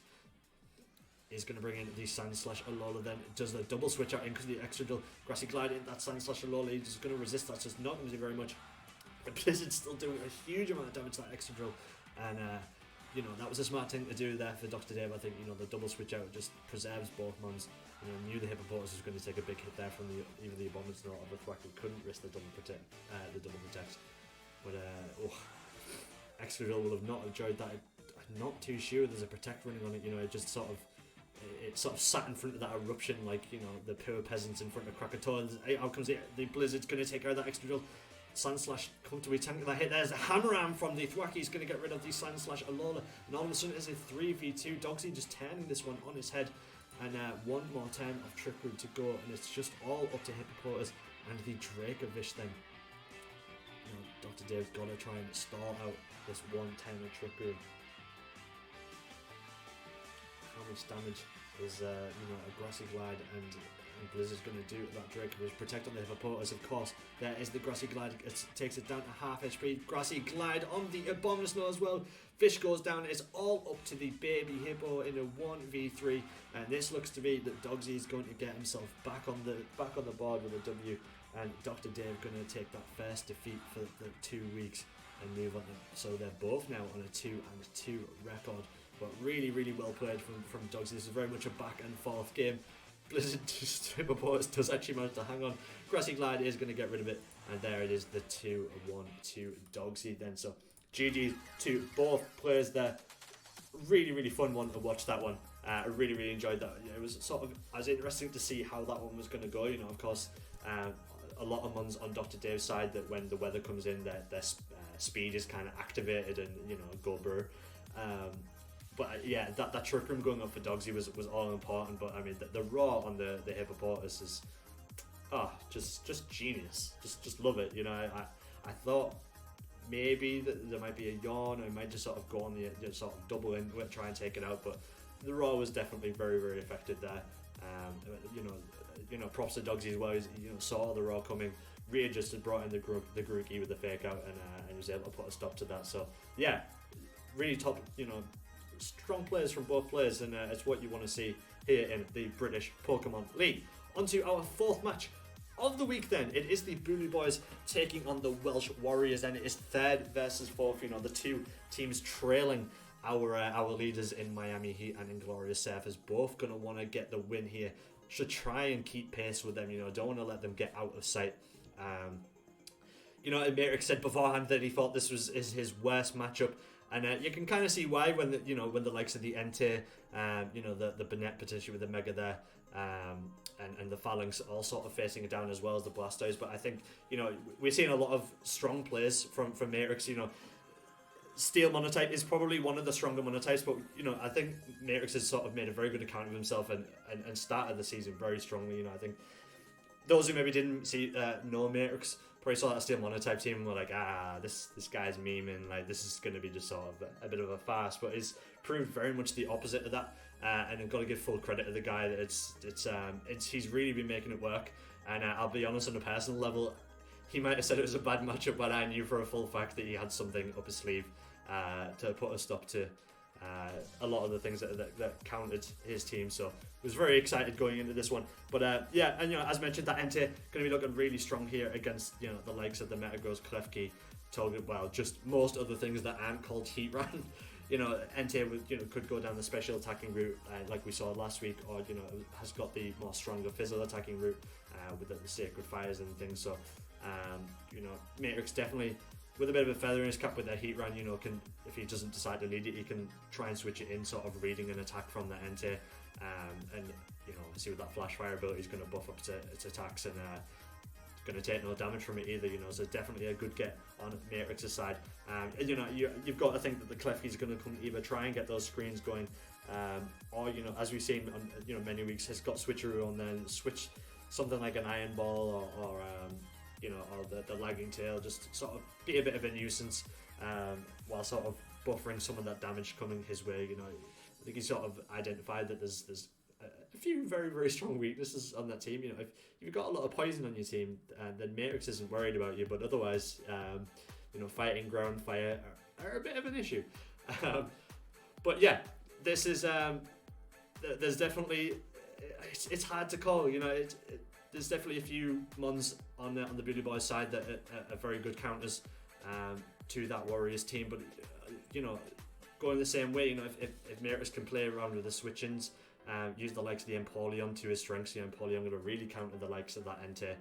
Is going to bring in the Sand/Alola, then does the double switch out in because the extra dual Grassy Glide in that Sand/Alola. He's just going to resist that, so it's not going to do very much. But Blizzard's still doing a huge amount of damage to that extra drill, and you know, that was a smart thing to do there for Dr. Dave. I think, you know, the double switch out just preserves both mons. You know, knew the Hippopotamus was going to take a big hit there from either the Abominable or the Thwacky. Couldn't risk the double protect, but extra drill will have not enjoyed that. I'm not too sure there's a Protect running on it. You know, it sort of sat in front of that eruption, like, you know, the poor peasants in front of Krakatoa. Out comes the Blizzard's going to take care of that extra drill. Sandslash comfortably tanking that hit. There's a Hammeram from the Thwacky. He's going to get rid of the Sand/Alola, and all of a sudden it's a 3v2. Dogsy just turning this one on his head, and 1 more turn of Trick Room to go, and it's just all up to Hippopotamus and the Dracovish then. You know, Dr. Dave's got to try and stall out this 1 turn of Trick Room. How much damage is you know, a Grassy Glide and Blizzard's going to do that Dracovish? Protect on the Hippopotamus, of course. There is the Grassy Glide. It takes it down to half HP. Grassy Glide on the Abominable Snow as well. Fish goes down. It's all up to the baby Hippo in a 1v3, and this looks to be that Dogsy is going to get himself back on the board with a W, and Dr. Dave going to take that first defeat for the 2 weeks and move on. So they're both now on a 2-2 record. But really, really well played from Dogsy. This is very much a back and forth game. Blizzard Hippopotamus does actually manage to hang on. Grassy Glide is going to get rid of it, and there it is, the 2-1 to Dogsy then. So GG to both players there. Really, really fun one to watch, that one. I really, really enjoyed that. It was sort of as interesting to see how that one was going to go. You know, of course, a lot of mons on Dr. Dave's side, that when the weather comes in, their speed is kind of activated and, you know, go brr. But yeah, that Trick Room going up for Dogsy was all important. But I mean, the raw on the Hippopotamus is just genius. Just love it. You know, I thought maybe that there might be a yawn, or it might just sort of go on the sort of double into it, try and take it out. But the raw was definitely very, very effective there. You know, props to Dogsy as well. He, you know, saw the raw coming, readjusted, brought in the Grookey with the fake out, and was able to put a stop to that. So yeah, really top. You know, strong players from both players, and it's what you want to see here in the British Pokemon League. On to our 4th match of the week then. It is the Bulu Boys taking on the Welsh Warriors, and it is 3rd versus 4th. You know, the 2 teams trailing our leaders in Miami Heat and Inglorious Surfers, both going to want to get the win here. Should try and keep pace with them, you know, don't want to let them get out of sight. You know, Merrick said beforehand that he thought this was his worst matchup And you can kind of see why when the likes of the Entei, the Banette potentially with the Mega there, and the Phalanx all sort of facing it down as well as the Blastoise. But I think we're seeing a lot of strong players from Matrix. Steel Monotype is probably one of the stronger Monotypes, but I think Matrix has sort of made a very good account of himself and started the season very strongly. I think those who maybe didn't know Matrix probably saw that Steel Monotype team and were like, this guy's memeing, like this is going to be just sort of a bit of a farce, but it's proved very much the opposite of that. And I've got to give full credit to the guy that he's really been making it work. And I'll be honest, on a personal level, he might have said it was a bad matchup, but I knew for a full fact that he had something up his sleeve to put a stop to a lot of the things that counted his team. So I was very excited going into this one. But as mentioned, that Entei going to be looking really strong here against the likes of the Metagross, Klefki, Togepi, well, just most other things that aren't called Heatran. Entei could go down the special attacking route like we saw last week, or has got the more stronger physical attacking route with the Sacred Fires and things. So Matrix definitely with a bit of a feather in his cap with their Heatran, can, if he doesn't decide to lead it, he can try and switch it in, sort of reading an attack from the Entei, and obviously with that Flash Fire ability, he's going to buff up its attacks and going to take no damage from it either. So definitely a good get on Matrix's side. You've got to think that the Klefki's going to come either try and get those screens going, or as we've seen on many weeks, has got switcheroo on, then switch something like an Iron Ball or the Lagging Tail, just sort of be a bit of a nuisance while sort of buffering some of that damage coming his way. I think he sort of identified that there's a few very, very strong weaknesses on that team. If you've got a lot of poison on your team, then Matrix isn't worried about you, but otherwise, fighting, ground, fire are a bit of an issue. But yeah, this is there's definitely it's hard to call. There's definitely a few mons on the Bulu Boys side that are very good counters to that Warriors team, but going the same way, if Matrix can play around with the switch-ins, use the likes of the Empoleon to his strengths, Empoleon going to really counter the likes of that Entei,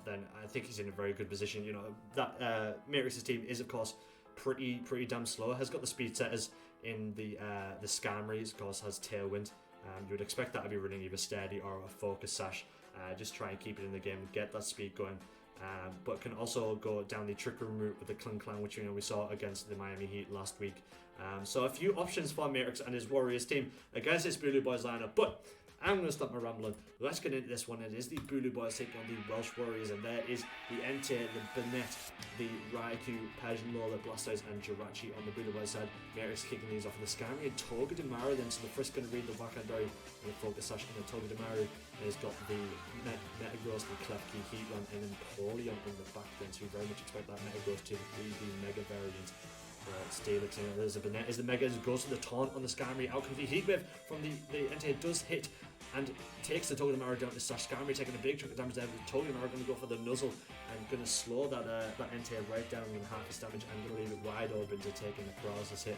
then I think he's in a very good position. That Matrix's team is of course pretty damn slow. Has got the speed setters in the Skarmory, of course has Tailwind. You would expect that to be running either Steady or a Focus Sash, just try and keep it in the game and get that speed going. But can also go down the Trick Room route with the Clan, which we saw against the Miami Heat last week. So a few options for Matrix and his Warriors team against this Bulu Boys lineup. But I'm going to stop my rambling. Let's get into this one. It is the Bulu Boys taking on the Welsh Warriors, and there is the Entei, the Banette, the Raikou, Persian Lola, Blastoise, and Jirachi on the Bulu Boys side. Matrix kicking these off with the Skarmory and Togedemaru. Then so the first going to read the Wakandori and the Focus Sash, and the Togedemaru has got the Metagross, the Klefki, Heatran, and then Empoleon in the back. Then so we very much expect that Metagross to be the Mega variant. Steelix, there's a Banette, is the Mega, goes to the taunt on the Skarmory. Out comes the Heat Wave from the Entei, does hit and takes the Togedemaru down to Sash. Skarmory taking a big chunk of damage there. The Togedemaru going to go for the Nuzzle and going to slow that Entei right down with half its damage and going to leave it wide open to taking the Coalossals hit.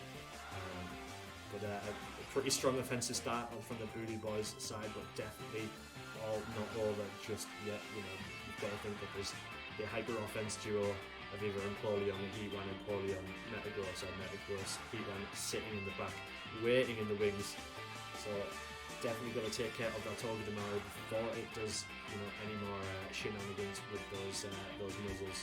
But a pretty strong offensive start from the Bulu Boys side, but definitely not over just yet. You've got to think that there's the hyper offense duo of either Empoleon and Heatran, Empoleon, Metagross, or Metagross, Heatran sitting in the back, waiting in the wings. So definitely got to take care of that Togedemaru before it does, any more shenanigans with those nuzzles.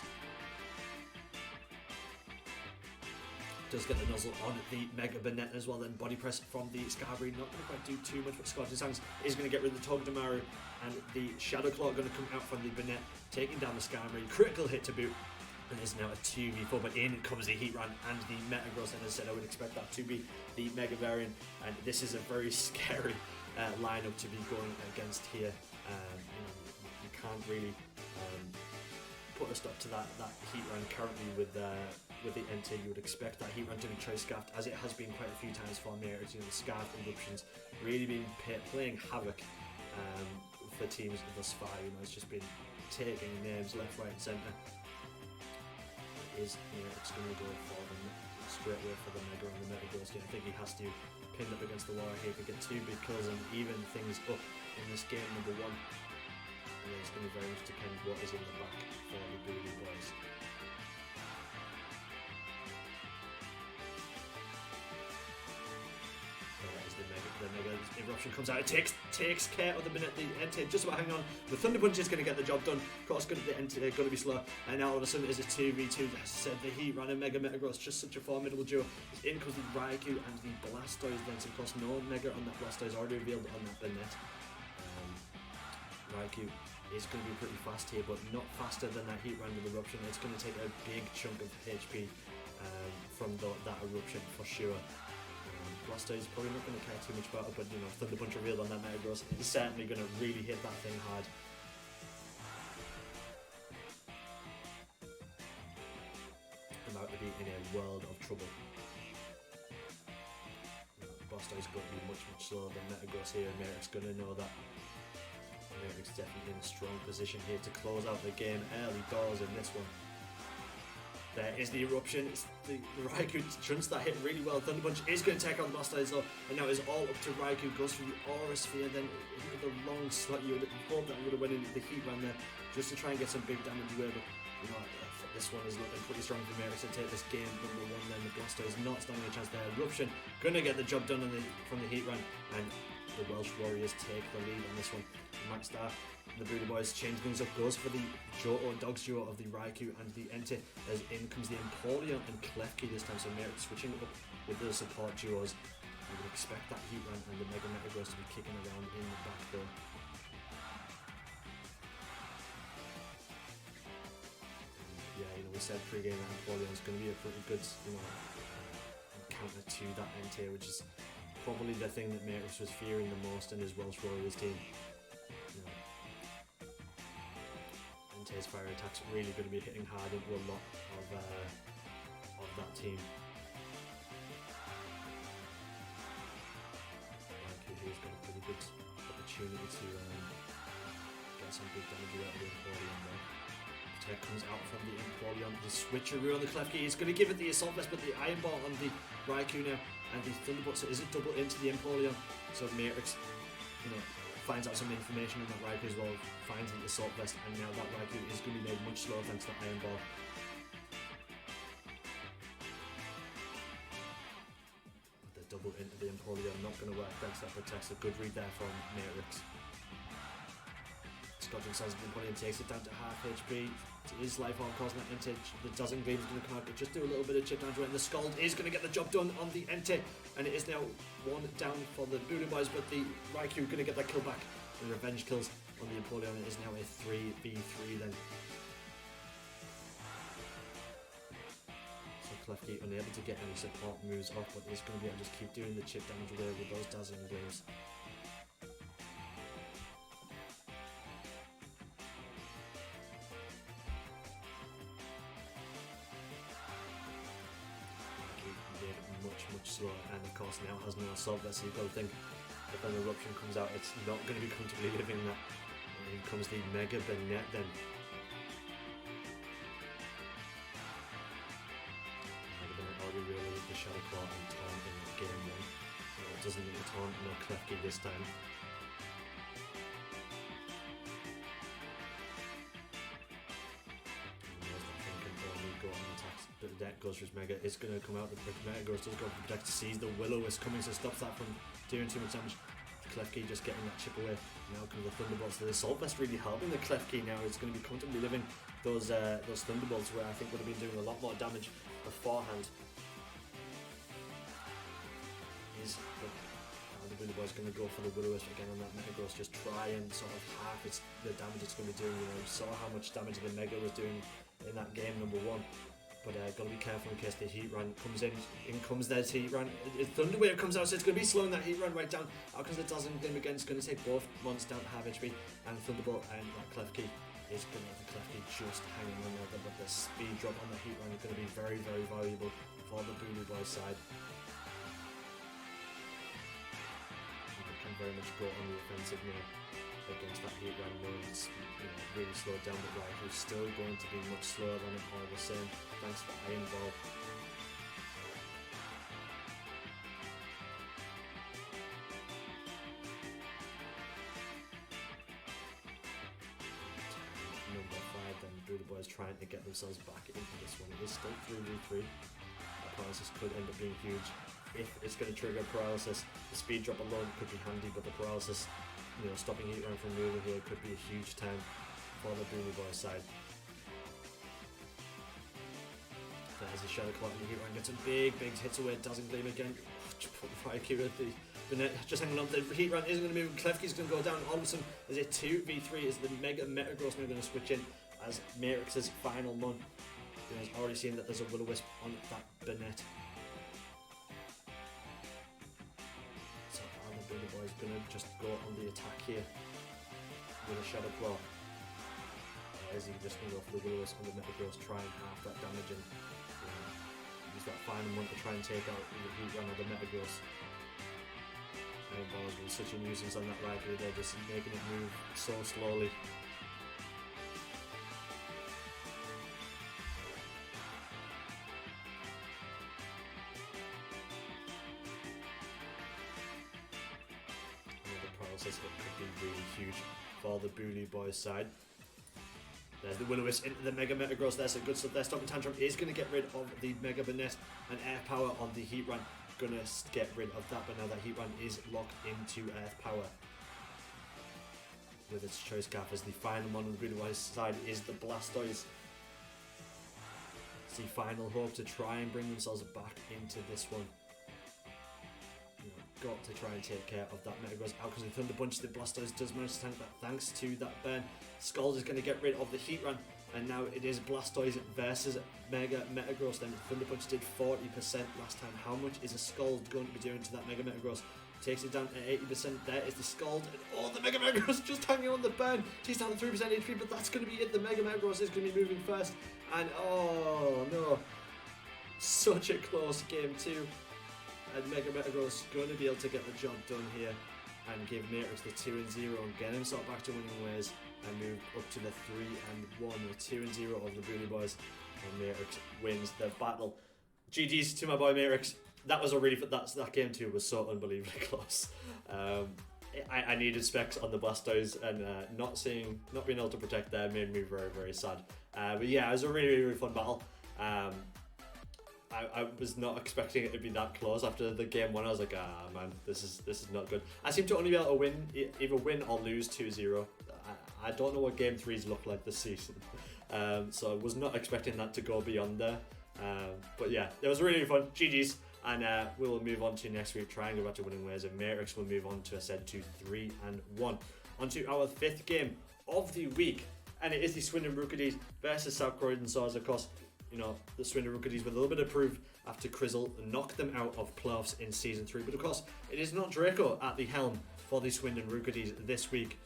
Does get the nuzzle on the Mega Banette as well. Then body press from the Skarmory, not going to quite do too much, but Scorching Sands is going to get rid of the Togedemaru, and the Shadow Claw going to come out from the Banette, taking down the Skarmory. Critical hit to boot. And it's now a 2v4, but in comes the Heatran and the Metagross, and as I said, I would expect that to be the Mega variant, and this is a very scary lineup to be going against here. You can't really put a stop to that Heatran currently with the Entei. You would expect that Heatran to be choice-scarfed, as it has been quite a few times for Matrix. The Scarf Eruptions really been playing havoc for teams thus far. It's just been taking names left, right, and centre. It's going to go for them straight away for the Mega and the Metagross. I think he has to pin up against the wall here to get 2 big kills and even things up in this game number 1. It's going to very much depend what is in the back for the Bulu Boys. Eruption comes out. It takes care of the minute. The Entei just about hang on. The Thunder Punch is going to get the job done. Of course, the Entei going to be slow. And now all of a sudden, it's a 2v2. As I said, the Heat Run and Mega Metagross, just such a formidable duo. In comes the Raikou and the Blastoise. Then, of course, no Mega on that Blastoise already revealed on that Banette. Raikou is going to be pretty fast here, but not faster than that Heat Run with Eruption. It's going to take a big chunk of HP from that Eruption for sure. Blastoise is probably not going to care too much about it, but you know, Thunder Punch revealed on that Metagross is certainly going to really hit that thing hard. About to be in a world of trouble. Blastoise is going to be much slower than Metagross here, and Merrick's going to know that. Merrick's definitely in a strong position here to close out the game early doors in this one. There is the Eruption. It's the Raikou chunks that hit really well. Thunder Punch is going to take out the Blastoise though, and now it's all up to Raikou. Goes for the Aura Sphere, then with the long slot. You would have thought that would have went into the Heat Run there, just to try and get some big damage away. But you know, this one is looking pretty strong for Merrick to take this game number 1. Then the Blastoise not standing a chance there. Eruption going to get the job done from the Heat Run, and the Welsh Warriors take the lead on this one. Maxstar, the Bulu Boys change things up, goes for the Dogs duo of the Raikou and the Entei, as in comes the Empoleon and Klefki this time, so Merrick switching up with the support duos. You would expect that Heat Run and the Mega Metagross to be kicking around in the back though. Yeah, you know, we said pre-game that Empoleon is going to be a pretty good, you know, counter to that Entei, which is probably the thing that Merrick was fearing the most in his Welsh Warriors team. You know, Entei's fire attacks really going to be hitting hard into a lot of that team. Raikou here's got a pretty good opportunity to get some big damage out of the Empoleon there. Protect comes out from the Empoleon. The switcheroo on the Klefki is going to give it the Assault Vest, but the Iron Ball on the Raikou now, and the Thunderbolt, so is it double into the Empoleon? So Matrix, you know, finds out some information on that Raikou as well, finds the Assault Vest, and now that Raikou is going to be made much slower thanks to the Iron Ball. The double into the Empoleon not going to work thanks to that Protects. A good read there from Matrix. Scotching Cells, the Empoleon takes it down to half HP. It is Life Orb causing that Entei. The Dazzling Gleam is going to come out, but just do a little bit of chip damage, and the Scald is going to get the job done on the Entei, and it is now 1 down for the Bulu Boys, but the Raikou going to get that kill back. The revenge kills on the Empoleon. It is now a 3v3 then. So Klefki unable to get any support moves off, but he's going to be able to just keep doing the chip damage away with those Dazzling Gleams. Much slower, and of course now has no Assault Vest, so you've got to think if an Eruption comes out, it's not going to be comfortably living that. And here comes the Mega Banette then. Mega Banette already realized the Shadow Claw and Taunt in game 1. No, it doesn't need the Taunt, no Klefki this time. That goes for his Mega. It's going to come out. The Metagross does go for Protect. Sees the Will-O-Wisp coming, so stops that from doing too much damage. Klefki just getting that chip away. Now comes the Thunderbolts. The Assault Vest really helping the Klefki now. It's going to be comfortably living those Thunderbolts, where I think would have been doing a lot more damage beforehand. The Bulu Boys going to go for the Will-O-Wisp again on that Metagross. Just try and sort of half the damage it's going to be doing. You know, you saw how much damage the Mega was doing in that game number 1. But got to be careful in case the Heat Run comes in. In comes their Heat Run. Thunder Wave comes out, so it's going to be slowing that Heat Run right down. Out comes the Dazzling Gleam again. It's going to take both monsters down to half HP. And Thunderbolt and that Klefki is going to have the Klefki just hanging on there. But the speed drop on the Heat Run is going to be very, very valuable for the Bulu Boys side. They can very much go on the offensive now against that Heat Run, knowing it's really slowed down, but Raikou's still going to be much slower than it all the same, thanks to the Iron Ball. Number 5 then, Bulu Boys trying to get themselves back into this one. It is still 3v3. Coalossals could end up being huge if it's going to trigger paralysis. The speed drop alone could be handy, but the paralysis, stopping Heatran from moving here could be a huge time for the Bulu Boys side. There's a Shadow Claw, and Heatran gets some big hits away. Dazzling Gleam again. Right here at the net, just hanging on. The Heatran isn't going to move. Klefki's going to go down. All of a sudden, there's a 2v3. Is the Mega Metagross now going to switch in as Matrix's final mon? He's already seen that there's a Will-O-Wisp on that Banette. So are the Bulu Boys going to just go on the attack here with a Shadow Claw? Or is he just going to go for the Will-O-Wisp on the Metagross, try and half that damage and use that final one to try and take out the Heatran or the Metagross? And Balls with such a nuisance on that rifle, they're just making it move so slowly. It could be really huge for the Bulu Boys side. There's the Will-O-Wisp into the Mega Metagross. There's some good stuff there. Stomping Tantrum is going to get rid of the Mega Banette, and Air Power on the Heatran going to get rid of that, but now that Heatran is locked into Earth Power with its Choice Scarf, as the final one on the Bulu Boys side is the Blastoise. It's the final hope to try and bring themselves back into this one. Got to try and take care of that Metagross out, because the Thunder Punch, the Blastoise does manage to tank that thanks to that burn. Scald is going to get rid of the Heatran, and now it is Blastoise versus Mega Metagross. Then the Thunder Punch did 40% last time. How much is a Scald going to be doing to that Mega Metagross? Takes it down to 80%. There is the Scald, and oh, the Mega Metagross just hanging on the burn. She's down to 3% HP, but that's going to be it. The Mega Metagross is going to be moving first, and oh no, such a close game too. And Mega Metagross going to be able to get the job done here and give Matrix the 2-0 and get himself back to winning ways and move up to the 3-1, the 2-0 of the Bulu Boys, and Matrix wins the battle. GG's to my boy Matrix. That was a really that game too was so unbelievably close. I needed specs on the Blastoise, and not being able to protect there made me very sad. But yeah, it was a really fun battle. I was not expecting it to be that close after the game one. I was like, man, this is not good. I seem to only be able to either win or lose 2-0. I don't know what game 3s look like this season. So I was not expecting that to go beyond there. But yeah, it was really fun. GG's. And we will move on to next week, try and go back to winning ways, and Matrix will move on to, I said, to 3-1. On to our 5th game of the week, and it is the Swindon Rookadies versus South Croydon Saws. Of course, the Swindon Rookadies with a little bit of proof after Crizzle knocked them out of playoffs in Season 3. But of course, it is not Draco at the helm for the Swindon Rookadies this week.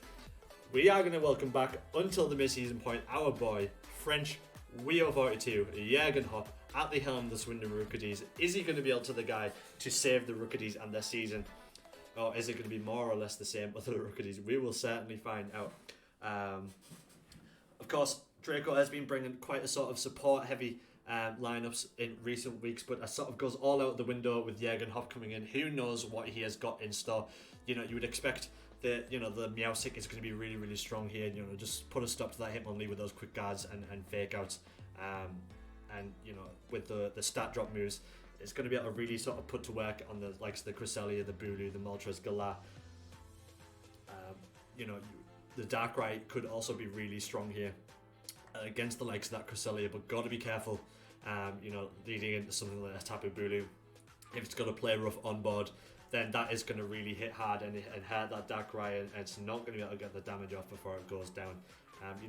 We are going to welcome back, until the mid-season point, our boy, French Weo42, Jürgen Hopp, at the helm of the Swindon Rookadies. Is he going to be able to the guy to save the Rookadies and their season? Or is it going to be more or less the same with the Rookadies? We will certainly find out. Of course, Draco has been bringing quite a sort of support-heavy lineups in recent weeks, but it sort of goes all out the window with Jürgen Hopp coming in. Who knows what he has got in store? You would expect the Meowstic is going to be really strong here. Just put a stop to that Hitmonlee with those quick guards and fake outs. And with the stat drop moves, it's going to be able to really sort of put to work on the likes of the Cresselia, the Bulu, the Moltres, Galar. The Darkrai could also be really strong here against the likes of that Cresselia, but got to be careful. Leading into something like a Tapu Bulu, if it's going to play rough on board, then that is going to really hit hard and hurt that Darkrai, and it's not going to be able to get the damage off before it goes down.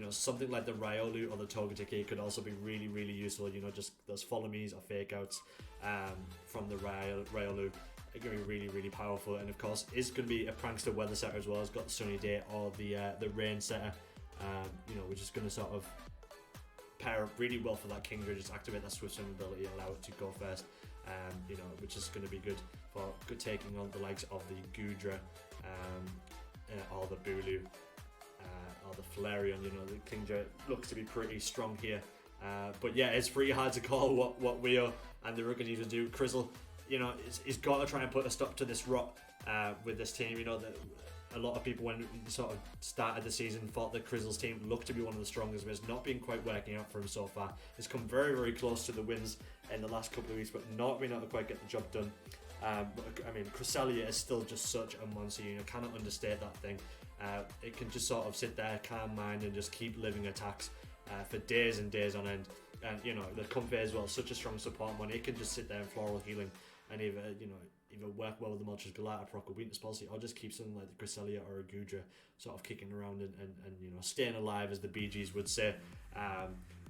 Something like the Riolu or the Togetic could also be really useful. Just those follow me's or fake outs from the Riolu are going to be really powerful. And of course, is going to be a Prankster Weather Setter as well. It's got the Sunny Day or the Rain Setter, which is going to sort of pair up really well for that Kingdra. Just activate that Swift Swim ability, allow it to go first. Which is going to be good for taking on the likes of the Goodra or the Bulu. Or the Flareon. The Kingdra looks to be pretty strong here. But yeah, it's pretty hard to call what Weo and the Rookadies will do. Crizzle, he's got to try and put a stop to this rot with this team. A lot of people, when he sort of started the season, thought that Crizzle's team looked to be one of the strongest, but it's not been quite working out for him so far. He's come very close to the wins in the last couple of weeks, but not been able to quite get the job done. But, I mean, Cresselia is still just such a monster. You cannot understate that thing. It can just sort of sit there, calm mind, and just keep living attacks for days and days on end. And the Comfey as well, such a strong support one. It can just sit there and floral healing, and either work well with the Moltres Galata proc or Weakness Policy, or just keep something like the Cresselia or a Goodra sort of kicking around and staying alive, as the BGs would say.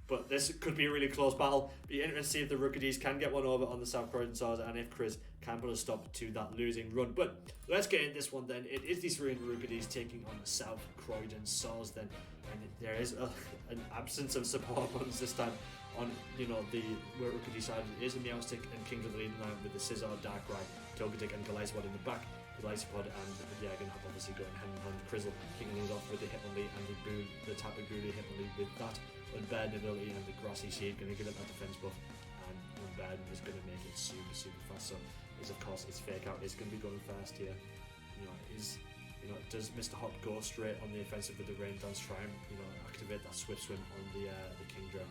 But this could be a really close battle. Be interesting to see if the Rookadies can get one over on the South Croydon Stars, and if Chris can put a stop to that losing run. But let's get into this one then. It is the Syrian Rookadies taking on the South Croydon Stars then, and there is an absence of support ones this time on the Rookadee side. It is a Meowstic and Kingdom of the leading line with the Scizor, Darkrai, Togetic and Gliscod in the back. Gliscod and the Yagan have obviously going hand in hand. Crizzle kicking things off with the Hitmonlee and the Tapu Bulu Hitmonlee with that Unburden ability, and the Grassy Seed going to give it that defense buff, and Unburden is going to make it super fast. So of course its Fake Out is going to be going fast here. Does Mr. Hop go straight on the offensive with the Rain Dance, try and activate that Swift Swim on the Kingdra?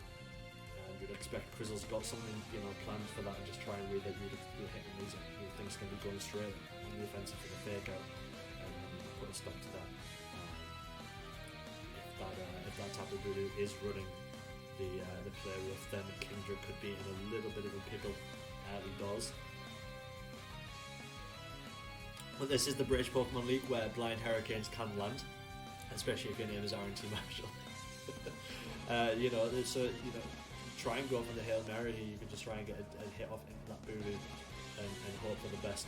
You'd expect Crizzle's got something planned for that, and just try and read that you're hitting these things can be going straight on the offensive for the Fake Out, and put a stop to that. If that Tapu Bulu is running the play rough, then Kingdra could be in a little bit of a pickle early doors. But this is the British Pokemon League, where blind hurricanes can land, especially if your name is RNT Marshall. Try and go for the Hail Mary here. You can just try and get a hit off into that Bulu and hope for the best.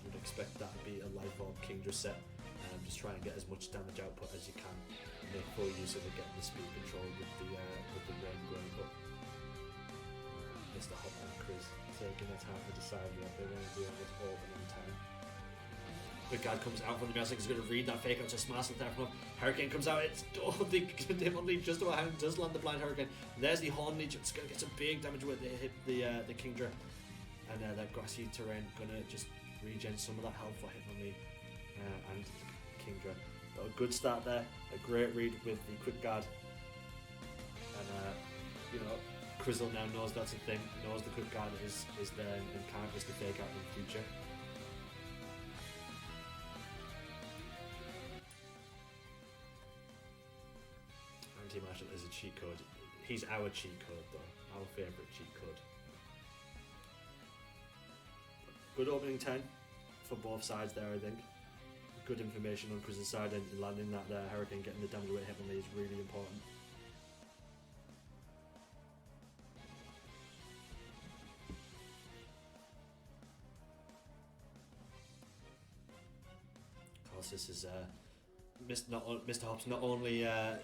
You'd expect that to be a Life Orb Kingdra set. Just try and get as much damage output as you can. Make full use of it, getting the speed control with the rain going up. Mr. Hop and Chris taking their time to decide what they want to do on this opening time. Quick Guard comes out from the Meowstic, is going to read that Fake Out to Smash it there from up. Hurricane comes out, it's the Hitmonlee just about hand, does land the blind Hurricane. And there's the Horn Leech, it's going to get some big damage with it, hit the Kingdra. And that grassy terrain going to just regen some of that health for Hitmonlee and Kingdra. But a good start there, a great read with the Quick Guard. And Crizzle now knows that's a thing, knows the Quick Guard is there and can't risk the Fake Out in the future. Marshall is a cheat code. He's our cheat code though, our favourite cheat code. Good opening 10 for both sides there, I think. Good information on Chris's side, and landing that there Hurricane, getting the damage away Heavenly is really important. Of course, this is Mr. Hops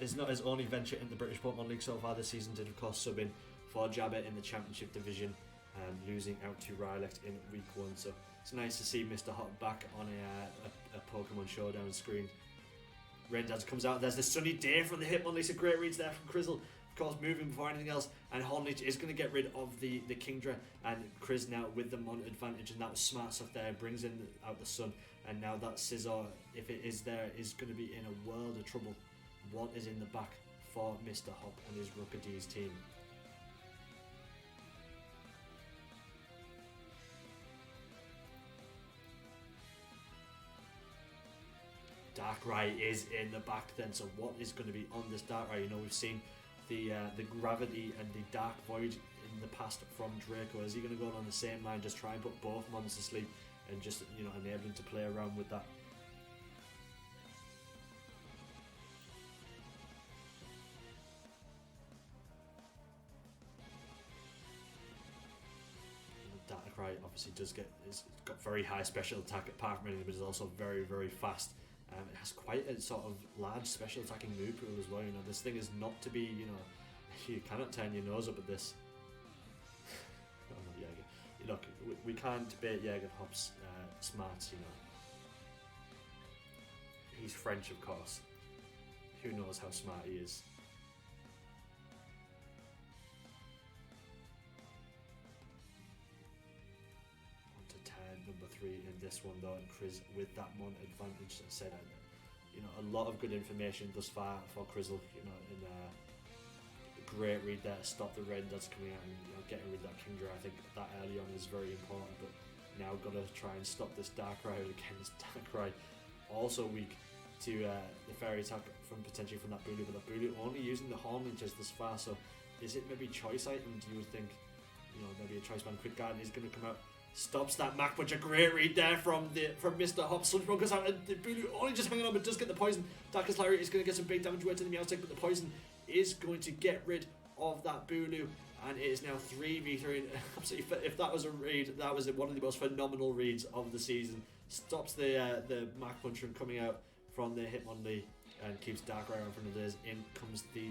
is not his only venture in the British Pokemon League so far this season. Did of course sub in for Jabba in the Championship Division, losing out to Rylect in week 1. So it's nice to see Mr. Hop back on a Pokemon Showdown screen. Rain Dance comes out. There's the Sunny Day from the Hitmonlee. It's a great reads there from Crizzle. Of course, moving before anything else, and Hornleech is going to get rid of the Kingdra, and Chris now with the Mon advantage, and that was smart stuff there. Brings in out the Sun. And now that Scizor, if it is there, is going to be in a world of trouble. What is in the back for Mr. Hop and his Rookadies team? Darkrai is in the back then, so what is going to be on this Darkrai? We've seen the Gravity and the Dark Void in the past from Draco. Is he going to go on the same line, just try and put both mons to sleep? And just enable him to play around with that. Darkrai obviously it's got very high special attack apart from anything, but it's also very fast. It has quite a sort of large special attacking move pool as well. This thing is not to be you cannot turn your nose up at this. Look, we can't debate Jäger Hop's smarts, He's French, of course. Who knows how smart he is? On to 10, number 3 in this one though, and Chris with that Mon advantage. I said, a lot of good information thus far for Crizzle, in great read there to stop the rain that's coming out, and getting rid of that Kingdra. I think that early on is very important, but now got to try and stop this Darkrai against Darkrai. Also weak to the fairy attack potentially from that Bulu, but that Bulu only using the Horn Leeches this far, so is it maybe choice items? You would think, maybe a choice band Quick Guard is going to come out. Stops that Mach Punch. A great read there from Mr. Hop. Sludge Bomb goes out, and the Bulu only just hanging on, but does get the poison. Darkest Lariat is going to get some big damage away to the Meowstic, but the poison is going to get rid of that Bulu, and it is now 3v3. Absolutely, if that was a read, that was one of the most phenomenal reads of the season. Stops the Mach Punch from coming out from the Hitmonlee and keeps Darkrai in front of theirs. In comes the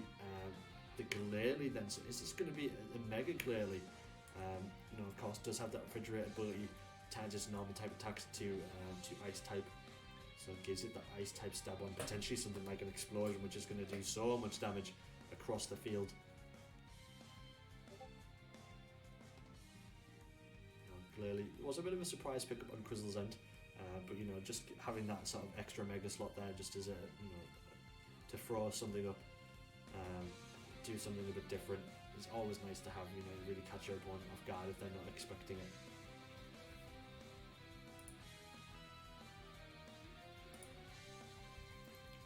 Glalie then. So is this going to be a Mega Glalie? Of course, does have that refrigerator ability, turns its normal type attacks to ice type, so it gives it the ice type stab on, potentially something like an explosion, which is going to do so much damage across the field. Clearly, it was a bit of a surprise pickup on Crizzle's end, but just having that sort of extra mega slot there, just as a to throw something up, do something a bit different. It's always nice to have, really catch your opponent off guard if they're not expecting it.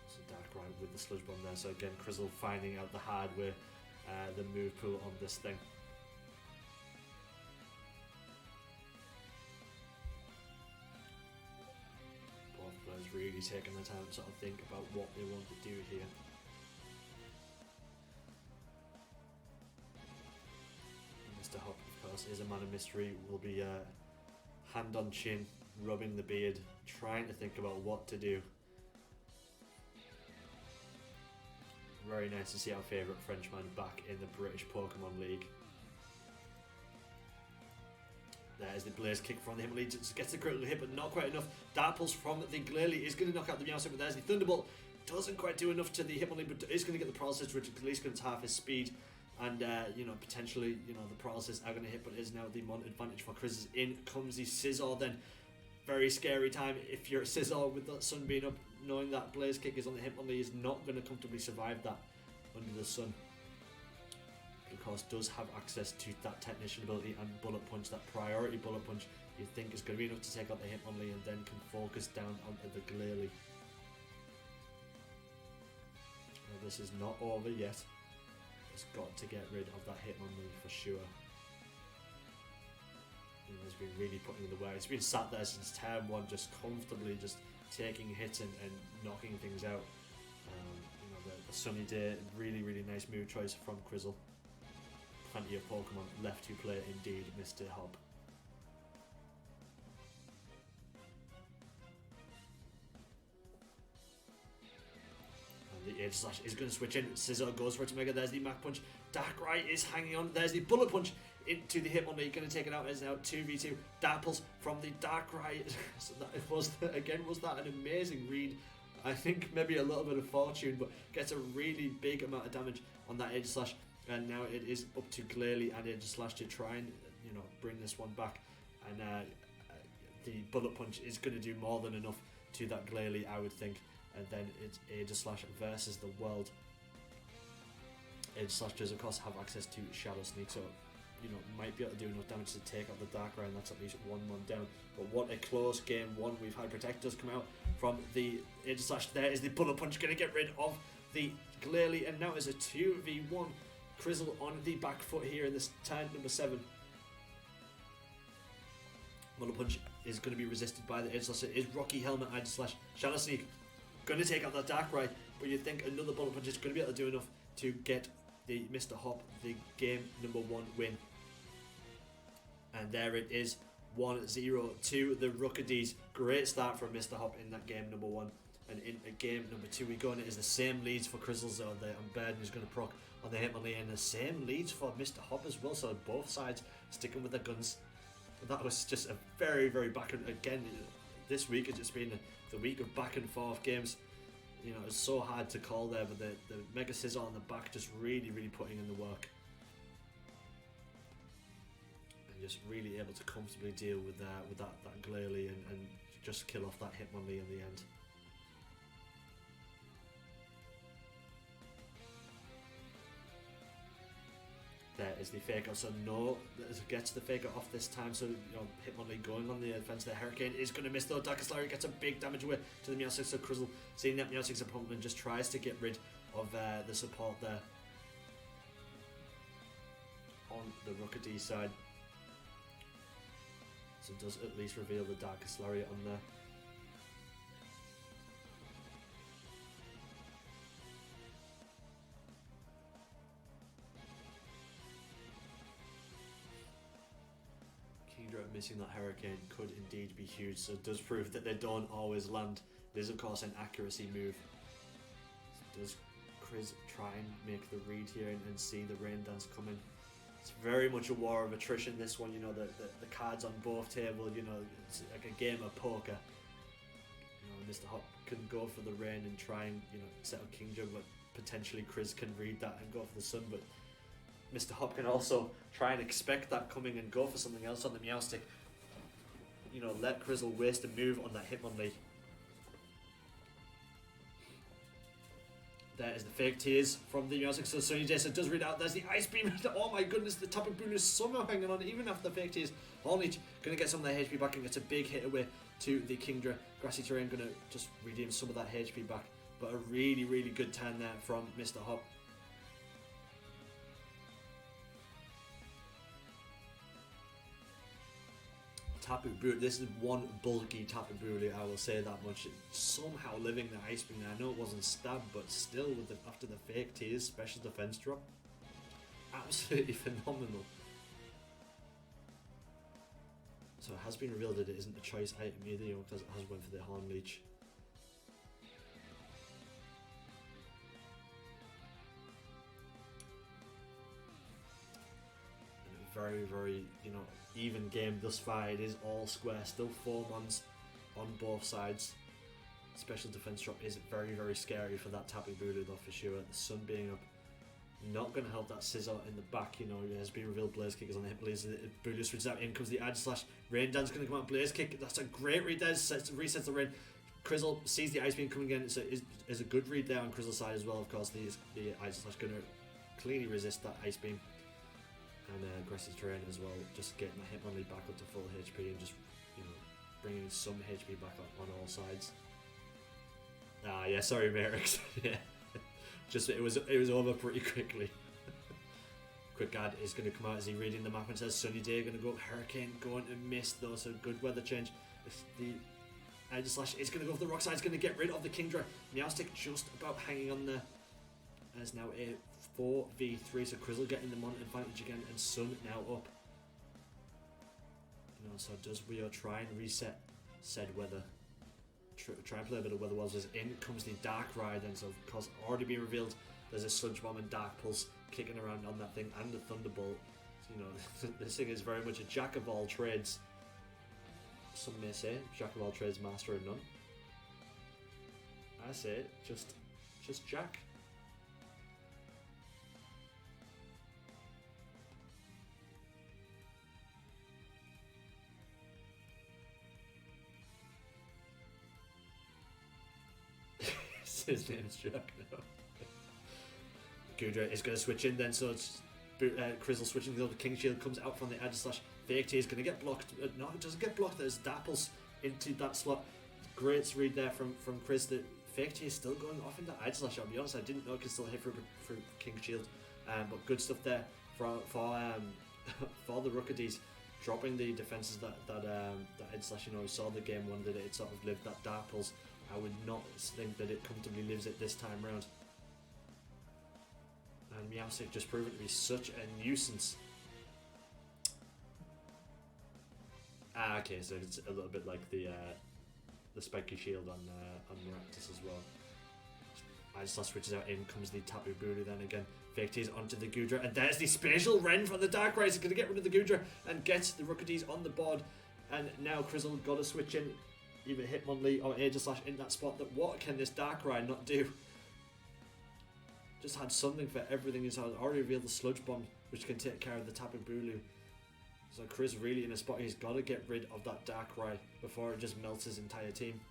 So Darkrai with the Sludge Bomb there. So again, Crizzle finding out the hard way, the move pool on this thing. Both players really taking the time to sort of think about what they want to do here. Hop, of course, is a man of mystery, will be hand on chin, rubbing the beard, trying to think about what to do. Very nice to see our favourite Frenchman back in the British Pokemon League. There's the Blaze Kick from the Hitmonlee, just gets the critical hit, but not quite enough. Dark Pulse from the Glalie is going to knock out the Meowstic, but there's the Thunderbolt. Doesn't quite do enough to the Hitmonlee, but is going to get the Paralysis, which at least going to half his speed. And potentially, the Paralysis are going to hit, but it is now the advantage for Chris. In comes the Scizor then. Very scary time if you're a Scizor with that sun being up, knowing that Blaze Kick is on the Hitmonlee is not going to comfortably survive that under the sun. But of course, does have access to that Technician ability and Bullet Punch, that priority Bullet Punch you think is going to be enough to take out the Hitmonlee, and then can focus down onto the Glalie. This is not over yet. It's got to get rid of that Hitmonlee for sure. It's been really putting in the way. It's been sat there since turn 1, just comfortably just taking hits and knocking things out. The sunny day, really nice move choice from Crizzle. Plenty of Pokemon left to play indeed, Mr. Hop. The Edge Slash is going to switch in. Scizor goes for its Mega. There's the Mach Punch. Darkrai is hanging on. There's the Bullet Punch into the Hitmonlee. Going to take it out. It's now 2v2. Dark Pulse from the Darkrai. So that was that an amazing read. I think maybe a little bit of fortune, but gets a really big amount of damage on that Edge Slash. And now it is up to Glalie and Edge Slash to try and bring this one back. And the Bullet Punch is going to do more than enough to that Glalie, I would think. And then it's Edge Slash versus the world. Edge Slash does of course have access to Shadow Sneak, so might be able to do enough damage to take out the Darkrai, and that's at least 1-1 down. But what a close game one we've had. Protectors come out from the Edge Slash. There is the Bullet Punch, going to get rid of the Glalie, and now is a 2v1. Crizzle on the back foot here in this turn number 7. Bullet Punch is going to be resisted by the Edge Slash. It is Rocky Helmet, Edge Slash, Shadow Sneak. Going to take out that Darkrai, but you think another Bullet Punch is going to be able to do enough to get the Mr. Hop the game number 1 win. And there it is, 1-0 to the Rookadies. Great start from Mr. Hop in that game number 1. And in game number 2 we go, and it is the same leads for Crizzles on Burden, who's going to proc on the Hitmonlee, and the same leads for Mr. Hop as well, so both sides sticking with their guns. That was just a very back and again. This week has just been the week of back and forth games. It's so hard to call there, but the Mega Scizor on the back just really putting in the work. And just really able to comfortably deal with that Glalie and just kill off that Hitmonlee in the end. There is the Faker, so no, gets the Faker off this time, so Hitmonlee going on the offense there. Hurricane is going to miss though. Darkest gets a big damage away to the Meowstic, so Crizzle, seeing that Meowstic's opponent, just tries to get rid of the support there on the Rookidee side. So it does at least reveal the Darkest Lariat on there. Missing that Hurricane could indeed be huge, so it does prove that they don't always land. It is of course an accuracy move. So does Chris try and make the read here and see the Rain Dance coming? It's very much a war of attrition, this one. The cards on both tables, it's like a game of poker. Mr. Hop can go for the Rain and try and set up King Jug, but potentially Chris can read that and go for the Sun, but Mr. Hop can also try and expect that coming and go for something else on the Meowstic. Let Crizzle waste a move on that Hitmonlee. There is the fake tears from the Meowstic, so Sunny Day, so it does read out. There's the Ice Beam. Oh my goodness, the Tapu Bulu is somehow hanging on even after the fake tears. Hornage going to get some of their HP back and gets a big hit away to the Kingdra. Grassy Terrain going to just redeem some of that HP back. But a really, really good turn there from Mr. Hop. Tapu Bulu, this is one bulky Tapu Bulu, I will say that much. Somehow living the Ice Beam there. I know it wasn't stabbed, but still, after the fake tears, special defense drop, absolutely phenomenal. So it has been revealed that it isn't a choice item either, because it has went for the Horn Leech. Very, very, even game thus far. It is all square, still 4 mons on both sides. Special defense drop is very, very scary for that Tapu Bulu though, for sure. The Sun being up, not going to help that Scizor in the back. It has been revealed Blaze Kick is on the Hitmonlee. Bulu switches out, in comes the Edge Slash. Rain Dance going to come out, Blaze Kick. That's a great read there, resets the rain. Crizzle sees the Ice Beam coming in, so is a good read there on Crizzle's side as well. Of course, the Edge Slash going to cleanly resist that Ice Beam. And Aggressive Terrain as well, just getting the Hitmonlee back up to full HP and just bringing some HP back up on all sides. Ah, yeah, sorry, Merix. Yeah, just it was over pretty quickly. Quick Guard is going to come out as he reading the map and says Sunny Day going to go up. Hurricane going to miss though, so good weather change. The Edge Slash is going to go for the rock side. It's going to get rid of the Kingdra. Meowstic just about hanging on there. There's now a 4v3, so Crizzle getting the Mon advantage again, and Sun now up. So does Weo try and reset said weather? Try and play a bit of Weather Walls. As in comes the Dark Ride, and so of course already been revealed. There's a Sludge Bomb and Dark Pulse kicking around on that thing, and the Thunderbolt. So, this thing is very much a jack of all trades. Some may say jack of all trades, master of none. I say just Jack. His name's Jack now. Gudra is going to switch in then, so it's Crizzle switching the other King Shield, comes out from the Edge Slash. Fake T is going to get blocked. No, it doesn't get blocked. There's Dapples into that slot. Great read there from Chris. The Fake T is still going off in that Edge Slash. I'll be honest, I didn't know it could still hit through King Shield. But good stuff there for the Rookidees, dropping the defenses that Edge Slash. We saw the game one that it sort of lived that Dapples. I would not think that it comfortably lives it this time round. And Meowstic just proven to be such a nuisance. Okay, so it's a little bit like the spiky shield on Maractus as well. Ice switches out, in comes the Tapu Bulu then again. Fake T's onto the Gudra, and there's the Spatial Rend from the Dark Rise. He's going to get rid of the Gudra and gets the Rookidees on the board. And now Crizzle got to switch in. Either Hitmonlee or Aegis Slash in that spot. That what can this Dark Ride not do? Just had something for everything. He's already revealed the Sludge Bomb, which can take care of the Tapu Bulu. So Chris really in a spot. He's got to get rid of that Dark Ride before it just melts his entire team.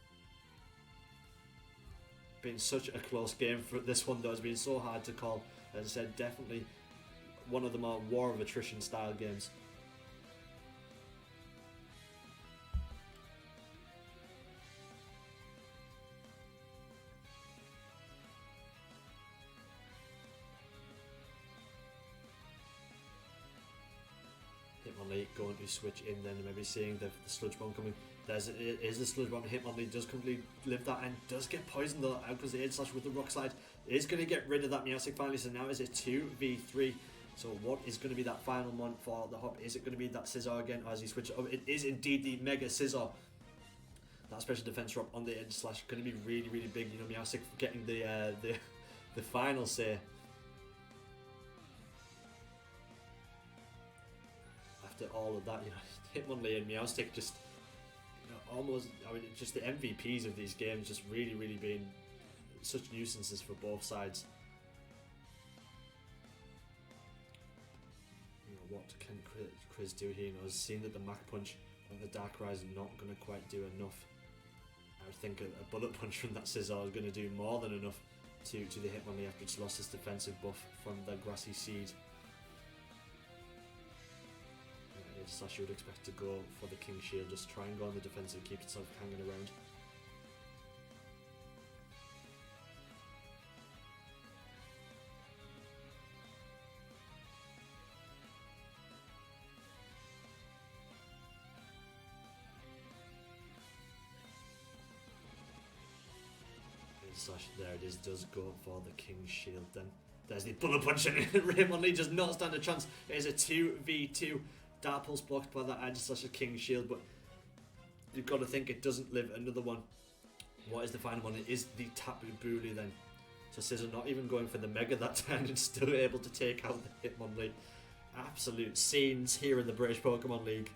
Been such a close game for this one though. It's been so hard to call. As I said, definitely one of the more war of attrition style games. Hitmonlee going to switch in then, maybe seeing the sludge bomb coming. Is the sludge bomb. Hitmonlee does completely live that and does get poisoned though out because the aid slash with the rock slide is going to get rid of that Meowstic finally. So now is it 2v3. So what is going to be that final one for the Hop? Is it going to be that Scizor again, or as he switches up? It is indeed the Mega Scizor. That special defense drop on the edge slash going to be really, really big. You know, Meowstic getting the final say. After all of that, you know, Hitmonlee and Meowstic just, you know, almost, I mean, just the MVPs of these games, just really, really being such nuisances for both sides. You know, what can Chris do here? You know, seeing that the Mach Punch and the Darkrai is not going to quite do enough. I would think a Bullet Punch from that Scizor is going to do more than enough to the Hitmonlee after it's lost its defensive buff from the Grassy Seed. Slash you would expect to go for the King Shield, just try and go on the defensive, keep itself hanging around. Slash, there it is, does go for the King Shield then. There's the Bullet Punch and Hitmonlee does not stand a chance. It is a 2v2. Dark Pulse blocked by that Edge Slash King Shield, but you've got to think it doesn't live another one. What is the final one? It is the Tapu Bulu then. So Scizor not even going for the Mega that time and still able to take out the Hitmonlee. Absolute scenes here in the British Pokemon League.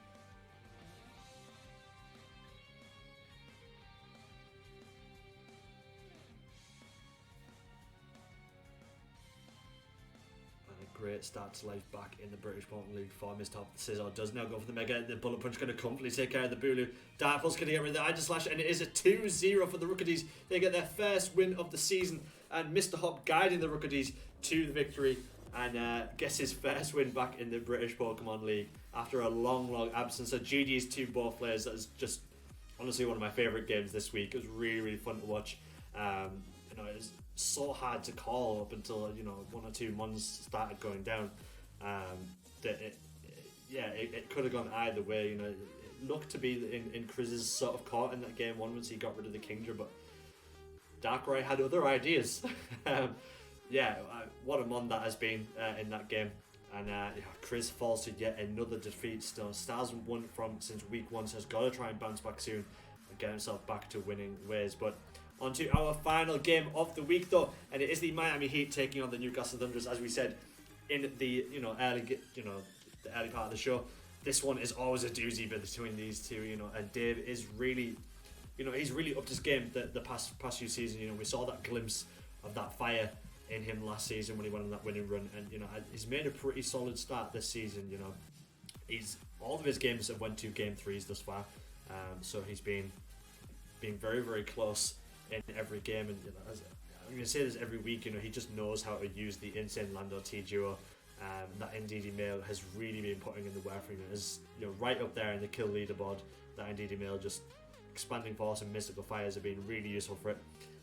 Great start to life back in the British Pokemon League for Mr. Hop. Scizor does now go for the Mega. The Bullet Punch going to comfortably take care of the Bulu. Dark Pulse going to get rid of the Hydro Slash, and it is a 2-0 for the Rookies. They get their first win of the season, and Mr. Hop guiding the Rookies to the victory and gets his first win back in the British Pokemon League after a long, long absence. So GG's to both players. That is just honestly one of my favourite games this week. It was really, really fun to watch. You know, it was so hard to call up until, you know, 1 or 2 months started going down. That it could have gone either way. You know, it looked to be in Chris's sort of court in that game one once he got rid of the Kingdra, but Darkrai had other ideas. What a mon that has been in that game. And Chris falls to yet another defeat. Still, Stars won from since week 1, so has got to try and bounce back soon and get himself back to winning ways. But on to our final game of the week, though, and it is the Miami Heat taking on the Newcastle Thunderers, as we said in the the early part of the show. This one is always a doozy between these two, you know, and Dave is really, you know, he's really upped his game the past few seasons. You know, we saw that glimpse of that fire in him last season when he went on that winning run, and you know, he's made a pretty solid start this season. You know, all of his games have went to game 3s thus far, so he's been very, very close in every game, and you know, I'm going to say this every week, you know, he just knows how to use the Insane Lando T duo. That Indeedee Male has really been putting in the work for him. Is, you know, right up there in the kill leaderboard. That Indeedee Male, just expanding force and mystical fires have been really useful for it.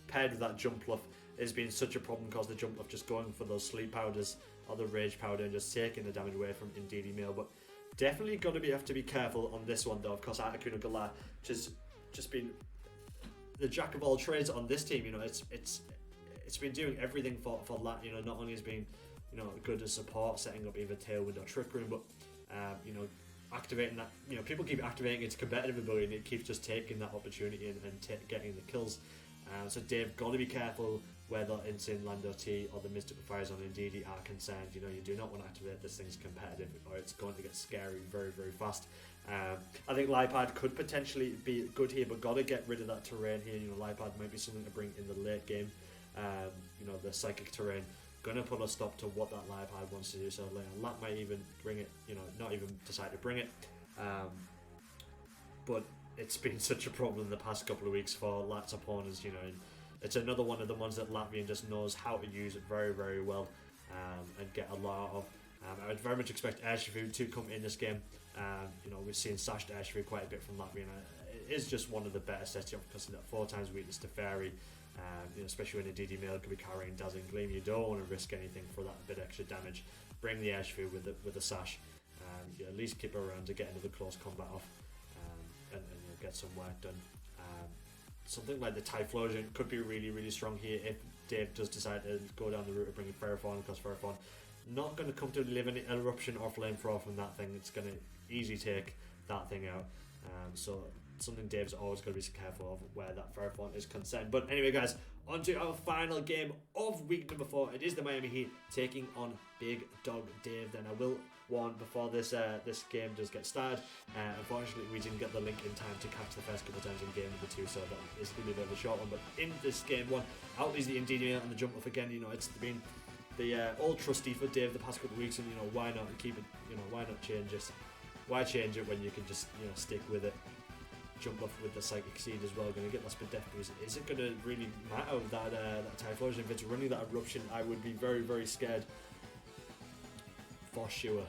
Paired with that jump fluff has been such a problem because the jump fluff just going for those sleep powders or the rage powder and just taking the damage away from Indeedee Male. But definitely got to have to be careful on this one though. Of course, Articuno Galar just been the jack of all trades on this team. You know, it's been doing everything for Lat. You know, not only has been, you know, good as support, setting up either Tailwind or Trick Room, but you know, activating that. You know, people keep activating its competitive ability, and it keeps just taking that opportunity and getting the kills. So Dave, got to be careful whether Insane Lando T or the Mystical Fires on Indeedee are concerned. You know, you do not want to activate this thing's competitive, or it's going to get scary very, very fast. I think Lipad could potentially be good here, but got to get rid of that terrain here. You know, Lipad might be something to bring in the late game. You know, the psychic terrain going to put a stop to what that Lipad wants to do. So Lat might even bring it, you know, not even decide to bring it. But it's been such a problem the past couple of weeks for Lat's opponents. You know, and it's another one of the ones that Latvian just knows how to use it very, very well, and get a lot of. I would very much expect Airshrew to come in this game. You know, we've seen slashed Airshrew quite a bit from Latvia, and it is just one of the better sets. You because of that 4 times weakness to Fairy, you know, especially when a DD male could be carrying Dazzling Gleam. You don't want to risk anything for that bit extra damage. Bring the Airshrew with a sash. You at least keep her around to get into the close combat off, and you'll get some work done. Something like the Typhlosion could be really, really strong here if Dave does decide to go down the route of bringing Ferrothorn, because Ferrothorn not going to comfortably live in Eruption or Flamethrower from that thing. It's going to easily take that thing out. So something Dave's always got to be careful of where that Ferrothorn is concerned. But anyway, guys, on to our final game of week number 4. It is the Miami Heat taking on Big Dog Dave. Then I will warn before this game does get started. Unfortunately, we didn't get the link in time to catch the first couple of times in game number 2, so that is going to be a bit of a short one. But in this game 1, out is the Indeed and the jump off again. You know, it's been the old trusty for Dave the past couple of weeks, and you know, why not keep it? You know, why not change it? Why change it when you can just, you know, stick with it? Jump off with the Psychic Seed as well, going to get that Spit Death boost. Is it going to really matter that Typhlosion? If it's running that Eruption, I would be very, very scared. For sure.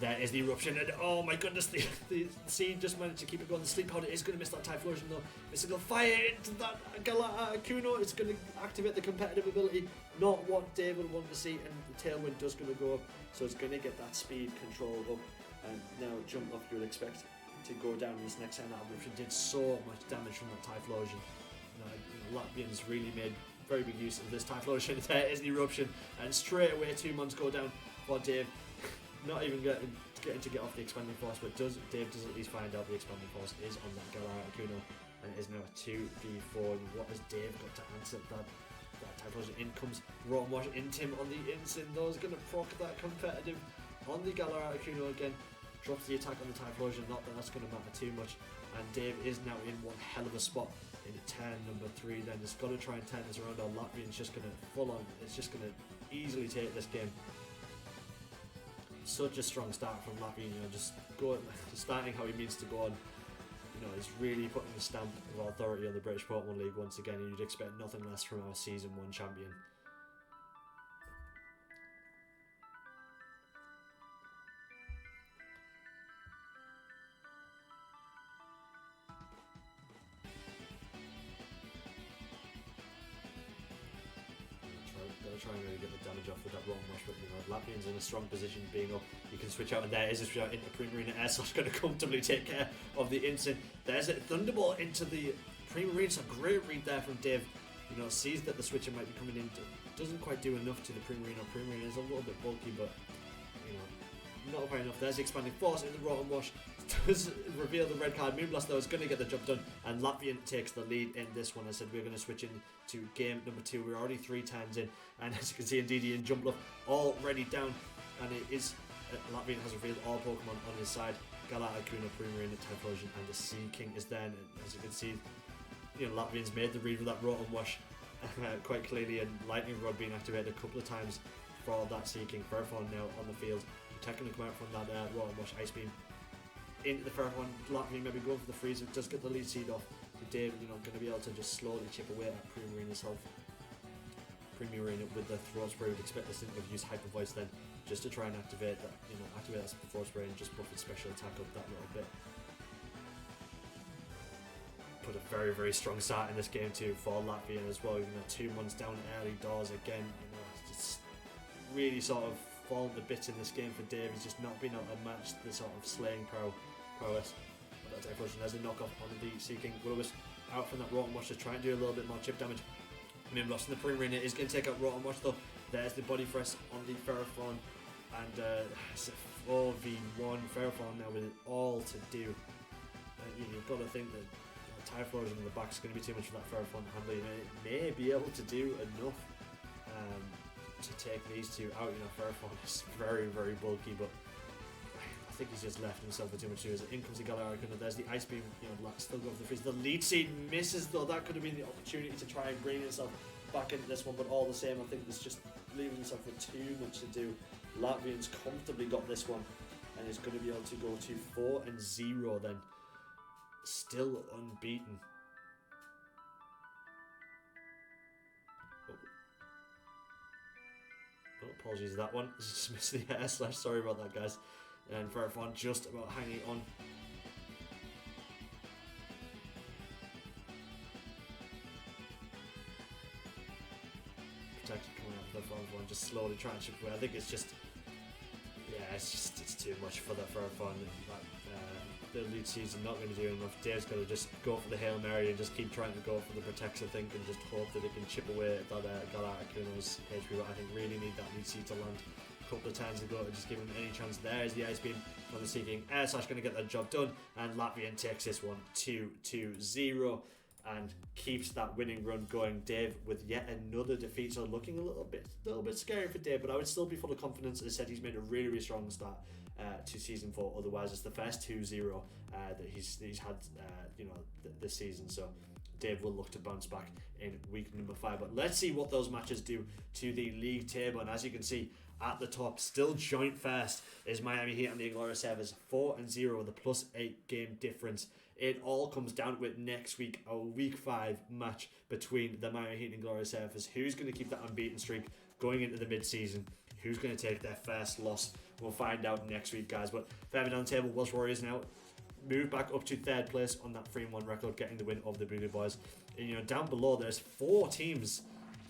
There is the Eruption, and oh my goodness, the Seed just managed to keep it going. The Sleep Powder is going to miss that Typhlosion though. Mystical Fire into that Galata Kuno. It's going to activate the competitive ability. Not what Dave would want to see, and the Tailwind does going to go up, so it's going to get that speed control up. And now jump off, you would expect to go down in this next turn. That Eruption did so much damage from that Typhlosion. You know, Latvians really made very big use of this Typhlosion. There is the Eruption, and straight away 2 months go down for Dave. Not even getting to get off the Expanding Force, but Dave does at least find out the Expanding Force is on that Galata Kuno, and it is now a 2v4. What has Dave got to answer that Typhlosion? In comes Rotten Wash into him on the instant. Those going to proc that competitive on the Galata Kuno again. Drops the attack on the Typhlosion, not that that's going to matter too much. And Dave is now in one hell of a spot in turn number 3. Then he's got to try and turn this around, or Latvian's just going to full on. It's just going to easily take this game. Such a strong start from Latvian, you know, just starting how he means to go on. You know, he's really putting a stamp of authority on the British Pokemon League once again, and you'd expect nothing less from our Season 1 champion. Try and really get the damage off with that Rotten Wash, but you know, Latvian's in a strong position being up. You can switch out, and there is a switch out into Primarina. Air Slash going to comfortably take care of the instant. There's a Thunderbolt into the Primarina. It's a great read there from Dave. You know, sees that the switcher might be coming in. Doesn't quite do enough to the Primarina. Primarina is a little bit bulky, but you know, not very enough. There's the Expanding Force in the Rotten Wash. Does reveal the red card. Moonblast though is going to get the job done, and Latvian takes the lead in this one. I said we're going to switch in to game number 2. We're already 3 turns in, and as you can see, Indeedee and Jumpluff already down, and it is Latvian has revealed all Pokemon on his side. Galata, Kuno, Primarina, Typhlosion, and the Sea King is there. And as you can see, you know, Latvian's made the read with that Rotten Wash quite clearly, and Lightning Rod being activated a couple of times for that Sea King. Ferrothorn now on the field, attacking to come out from that Rotten Wash Ice Beam into the Ferrothorn. Latvian maybe going for the freeze. It does get the lead seed off. Dave, you know, going to be able to just slowly chip away at Primarina's health. Primarina with the Throat Spray, would expect this to use Hyper Voice then, just to try and activate that, you know, activate that Throat Spray and just buff its special attack up that little bit. Put a very, very strong start in this game too for Latvian as well. You know, 2 months down early doors again. You know, it's really sort of fallen to bits in this game for Dave. He's just not been able to match the sort of slaying prowess. There's a knockoff on the Sea King. Will-O-Wisp out from that Rotten Wash to try and do a little bit more chip damage. Moonblast in the Primarina is going to take out Rotten Wash though. There's the Body Press on the Ferrothorn, and it's a 4v1. Ferrothorn now with it all to do. You've got to think that Typhlosion in the back is going to be too much for that Ferrothorn to handle. It may be able to do enough to take these two out. You know, Ferrothorn is very, very bulky, but I think he's just left himself with too much to do. In comes the Galata Kuno. There's the Ice Beam. You know, still going for the freeze. The lead seed misses though. That could have been the opportunity to try and bring himself back into this one, but all the same, I think it's just leaving himself with too much to do. Latvian's comfortably got this one, and he's going to be able to go to 4-0 then. Still unbeaten. Oh, Apologies for that one. Just missed the air slash. Sorry about that, guys. And for everyone, just about hanging on. Protection coming out of the front one, just slowly trying to chip away. I think it's just, yeah, it's too much for everyone. The lead season not going to do enough. Dave's got to just go for the Hail Mary and just keep trying to go for the Protects, I think, and just hope that it can chip away at that Galacticos HP. But I think really need that lead seed to land a couple of times ago to just give him any chance. There's the Ice Beam from the Seeking Air Slash, going to get that job done, and Latvian takes this one 2-0 and keeps that winning run going. Dave with yet another defeat, so looking a little bit scary for Dave, but I would still be full of confidence. As I said, he's made a really strong start to season 4. Otherwise, it's the first 2-0 that he's had this season. So Dave will look to bounce back in week number 5. But let's see what those matches do to the league table. And as you can see at the top, still joint first is Miami Heat and the Inglorious Surfers, 4-0 with a +8 game difference. It all comes down to it next week, a week 5 match between the Miami Heat and Inglorious Surfers. Who's going to keep that unbeaten streak going into the mid-season? Who's going to take their first loss? We'll find out next week, guys. But further down the table, Welsh Warriors now move back up to 3rd place on that 3-1 record, getting the win over the Bulu Boys. And down below, there's 5 teams,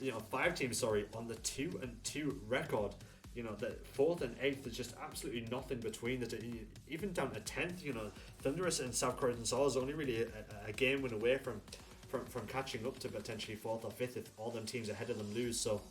on the 2-2 record. The 4th and 8th is just absolutely nothing between the two. Even down to 10th, Thunderous and South Colossals only really a game win away from catching up to potentially 4th or 5th if all them teams ahead of them lose. So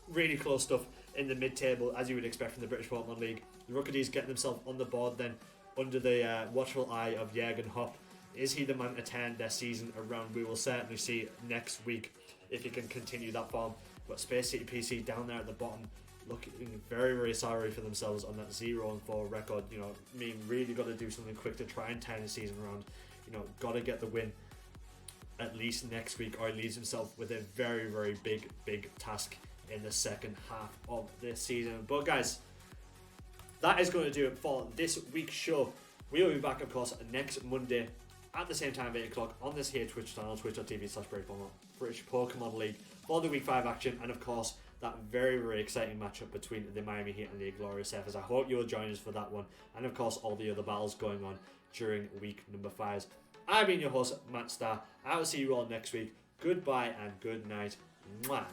really close stuff in the mid-table, as you would expect from the British Pokemon League. The Rookies getting themselves on the board then under the watchful eye of Jürgen Hopp. Is he the man to turn their season around? We will certainly see next week if he can continue that form. But Space City PC down there at the bottom, looking very sorry for themselves on that 0-4 record. Really got to do something quick to try and turn the season around. Got to get the win at least next week, or he leaves himself with a very big task in the second half of this season. But guys, that is going to do it for this week's show. We will be back, of course, next Monday at the same time, 8 o'clock, on this here Twitch channel, twitch.tv/British Pokemon League, for the week 5 action, and of course that very exciting matchup between the Miami Heat and the Inglorious Surfers. I hope you'll join us for that one, and of course all the other battles going on during week number 5. I've been your host, Matt Starr. I will see you all next week. Goodbye and good night. Mwah.